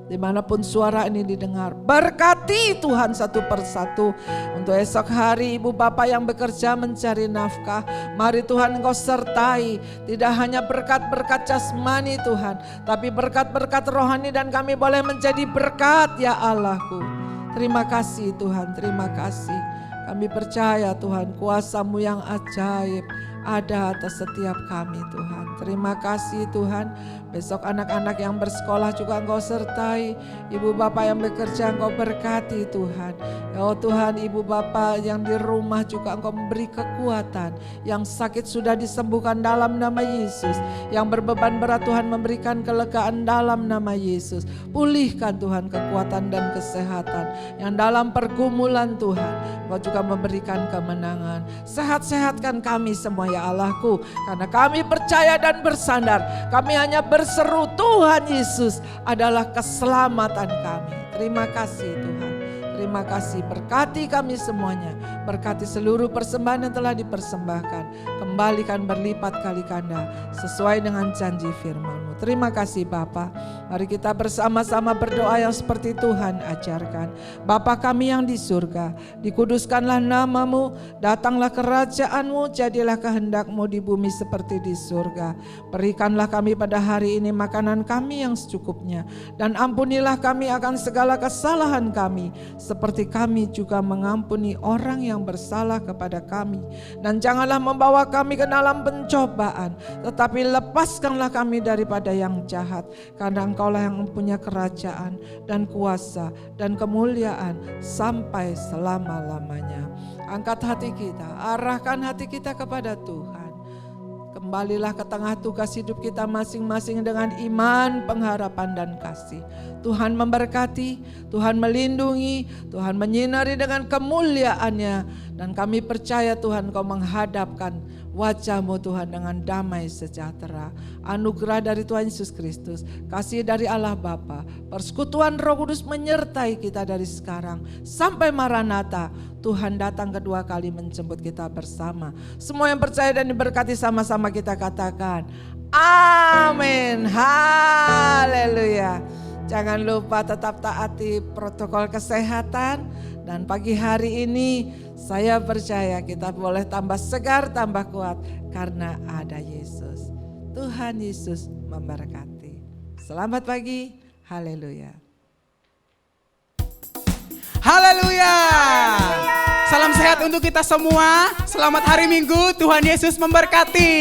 Dimanapun suara ini didengar, berkati Tuhan satu persatu. Untuk esok hari ibu bapak yang bekerja mencari nafkah, mari Tuhan Engkau sertai. Tidak hanya berkat-berkat jasmani Tuhan, tapi berkat-berkat rohani, dan kami boleh menjadi berkat ya Allahku. Terima kasih Tuhan, terima kasih. Kami percaya Tuhan, kuasa-Mu yang ajaib ada atas setiap kami Tuhan. Terima kasih Tuhan. Besok anak-anak yang bersekolah juga Engkau sertai. Ibu bapak yang bekerja Engkau berkati Tuhan. Ya Tuhan, ibu bapak yang di rumah juga Engkau memberi kekuatan. Yang sakit sudah disembuhkan dalam nama Yesus. Yang berbeban berat Tuhan memberikan kelegaan dalam nama Yesus. Pulihkan Tuhan kekuatan dan kesehatan. Yang dalam pergumulan Tuhan Engkau juga memberikan kemenangan. Sehat-sehatkan kami semua ya Allahku. Karena kami percaya dan bersandar. Kami hanya berseru, Tuhan Yesus adalah keselamatan kami. Terima kasih Tuhan. Terima kasih, berkati kami semuanya. Berkati seluruh persembahan yang telah dipersembahkan. Kembalikan berlipat kali ganda sesuai dengan janji firman-Mu. Terima kasih Bapa. Mari kita bersama-sama berdoa yang seperti Tuhan ajarkan. Bapa kami yang di surga, dikuduskanlah nama-Mu, datanglah kerajaan-Mu, jadilah kehendak-Mu di bumi seperti di surga. Berikanlah kami pada hari ini makanan kami yang secukupnya, dan ampunilah kami akan segala kesalahan kami, seperti kami juga mengampuni orang yang bersalah kepada kami. Dan janganlah membawa kami ke dalam pencobaan, tetapi lepaskanlah kami daripada yang jahat. Karena Engkaulah yang mempunyai kerajaan dan kuasa dan kemuliaan sampai selama-lamanya. Angkat hati kita, arahkan hati kita kepada Tuhan. Kembalilah ke tengah tugas hidup kita masing-masing dengan iman, pengharapan dan kasih. Tuhan memberkati, Tuhan melindungi, Tuhan menyinari dengan kemuliaan-Nya. Dan kami percaya Tuhan Kau menghadapkan wajah-Mu Tuhan dengan damai sejahtera. Anugerah dari Tuhan Yesus Kristus, kasih dari Allah Bapa, persekutuan Roh Kudus menyertai kita dari sekarang sampai Maranatha. Tuhan datang kedua kali menjemput kita bersama. Semua yang percaya dan diberkati sama-sama kita katakan amin. Haleluya. Jangan lupa tetap taati protokol kesehatan. Dan pagi hari ini saya percaya kita boleh tambah segar, tambah kuat karena ada Yesus. Tuhan Yesus memberkati. Selamat pagi. Haleluya. Haleluya. Salam sehat untuk kita semua. Selamat hari Minggu. Tuhan Yesus memberkati.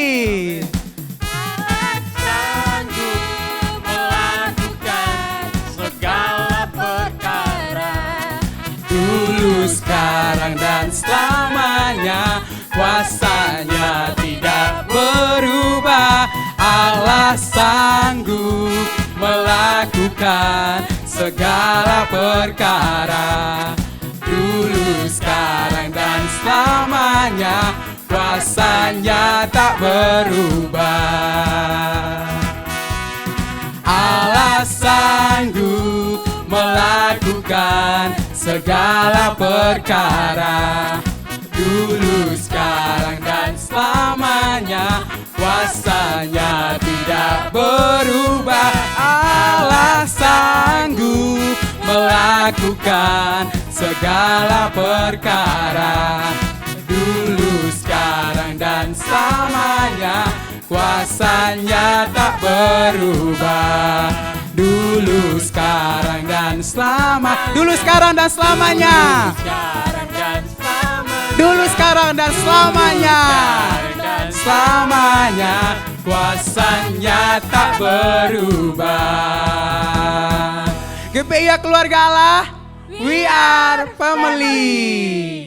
Sanggup melakukan segala perkara, Dulu, sekarang, dan selamanya. Kuasanya tidak sanggup melakukan segala perkara. Dulu, sekarang, dan selamanya, kuasa-Nya tak berubah. Allah sanggup melakukan segala perkara. Dulu, sekarang, dan selamanya, kuasa-Nya tidak berubah. Allah sanggup melakukan segala perkara. Dulu, sekarang, dan selamanya, kuasa-Nya tak berubah. Dulu, sekarang, dan selamanya. Dulu, sekarang, dan selamanya. Dulu, sekarang, dan selamanya. Selamanya, kuasa-Nya tak berubah. GPI keluarga Allah, we are family.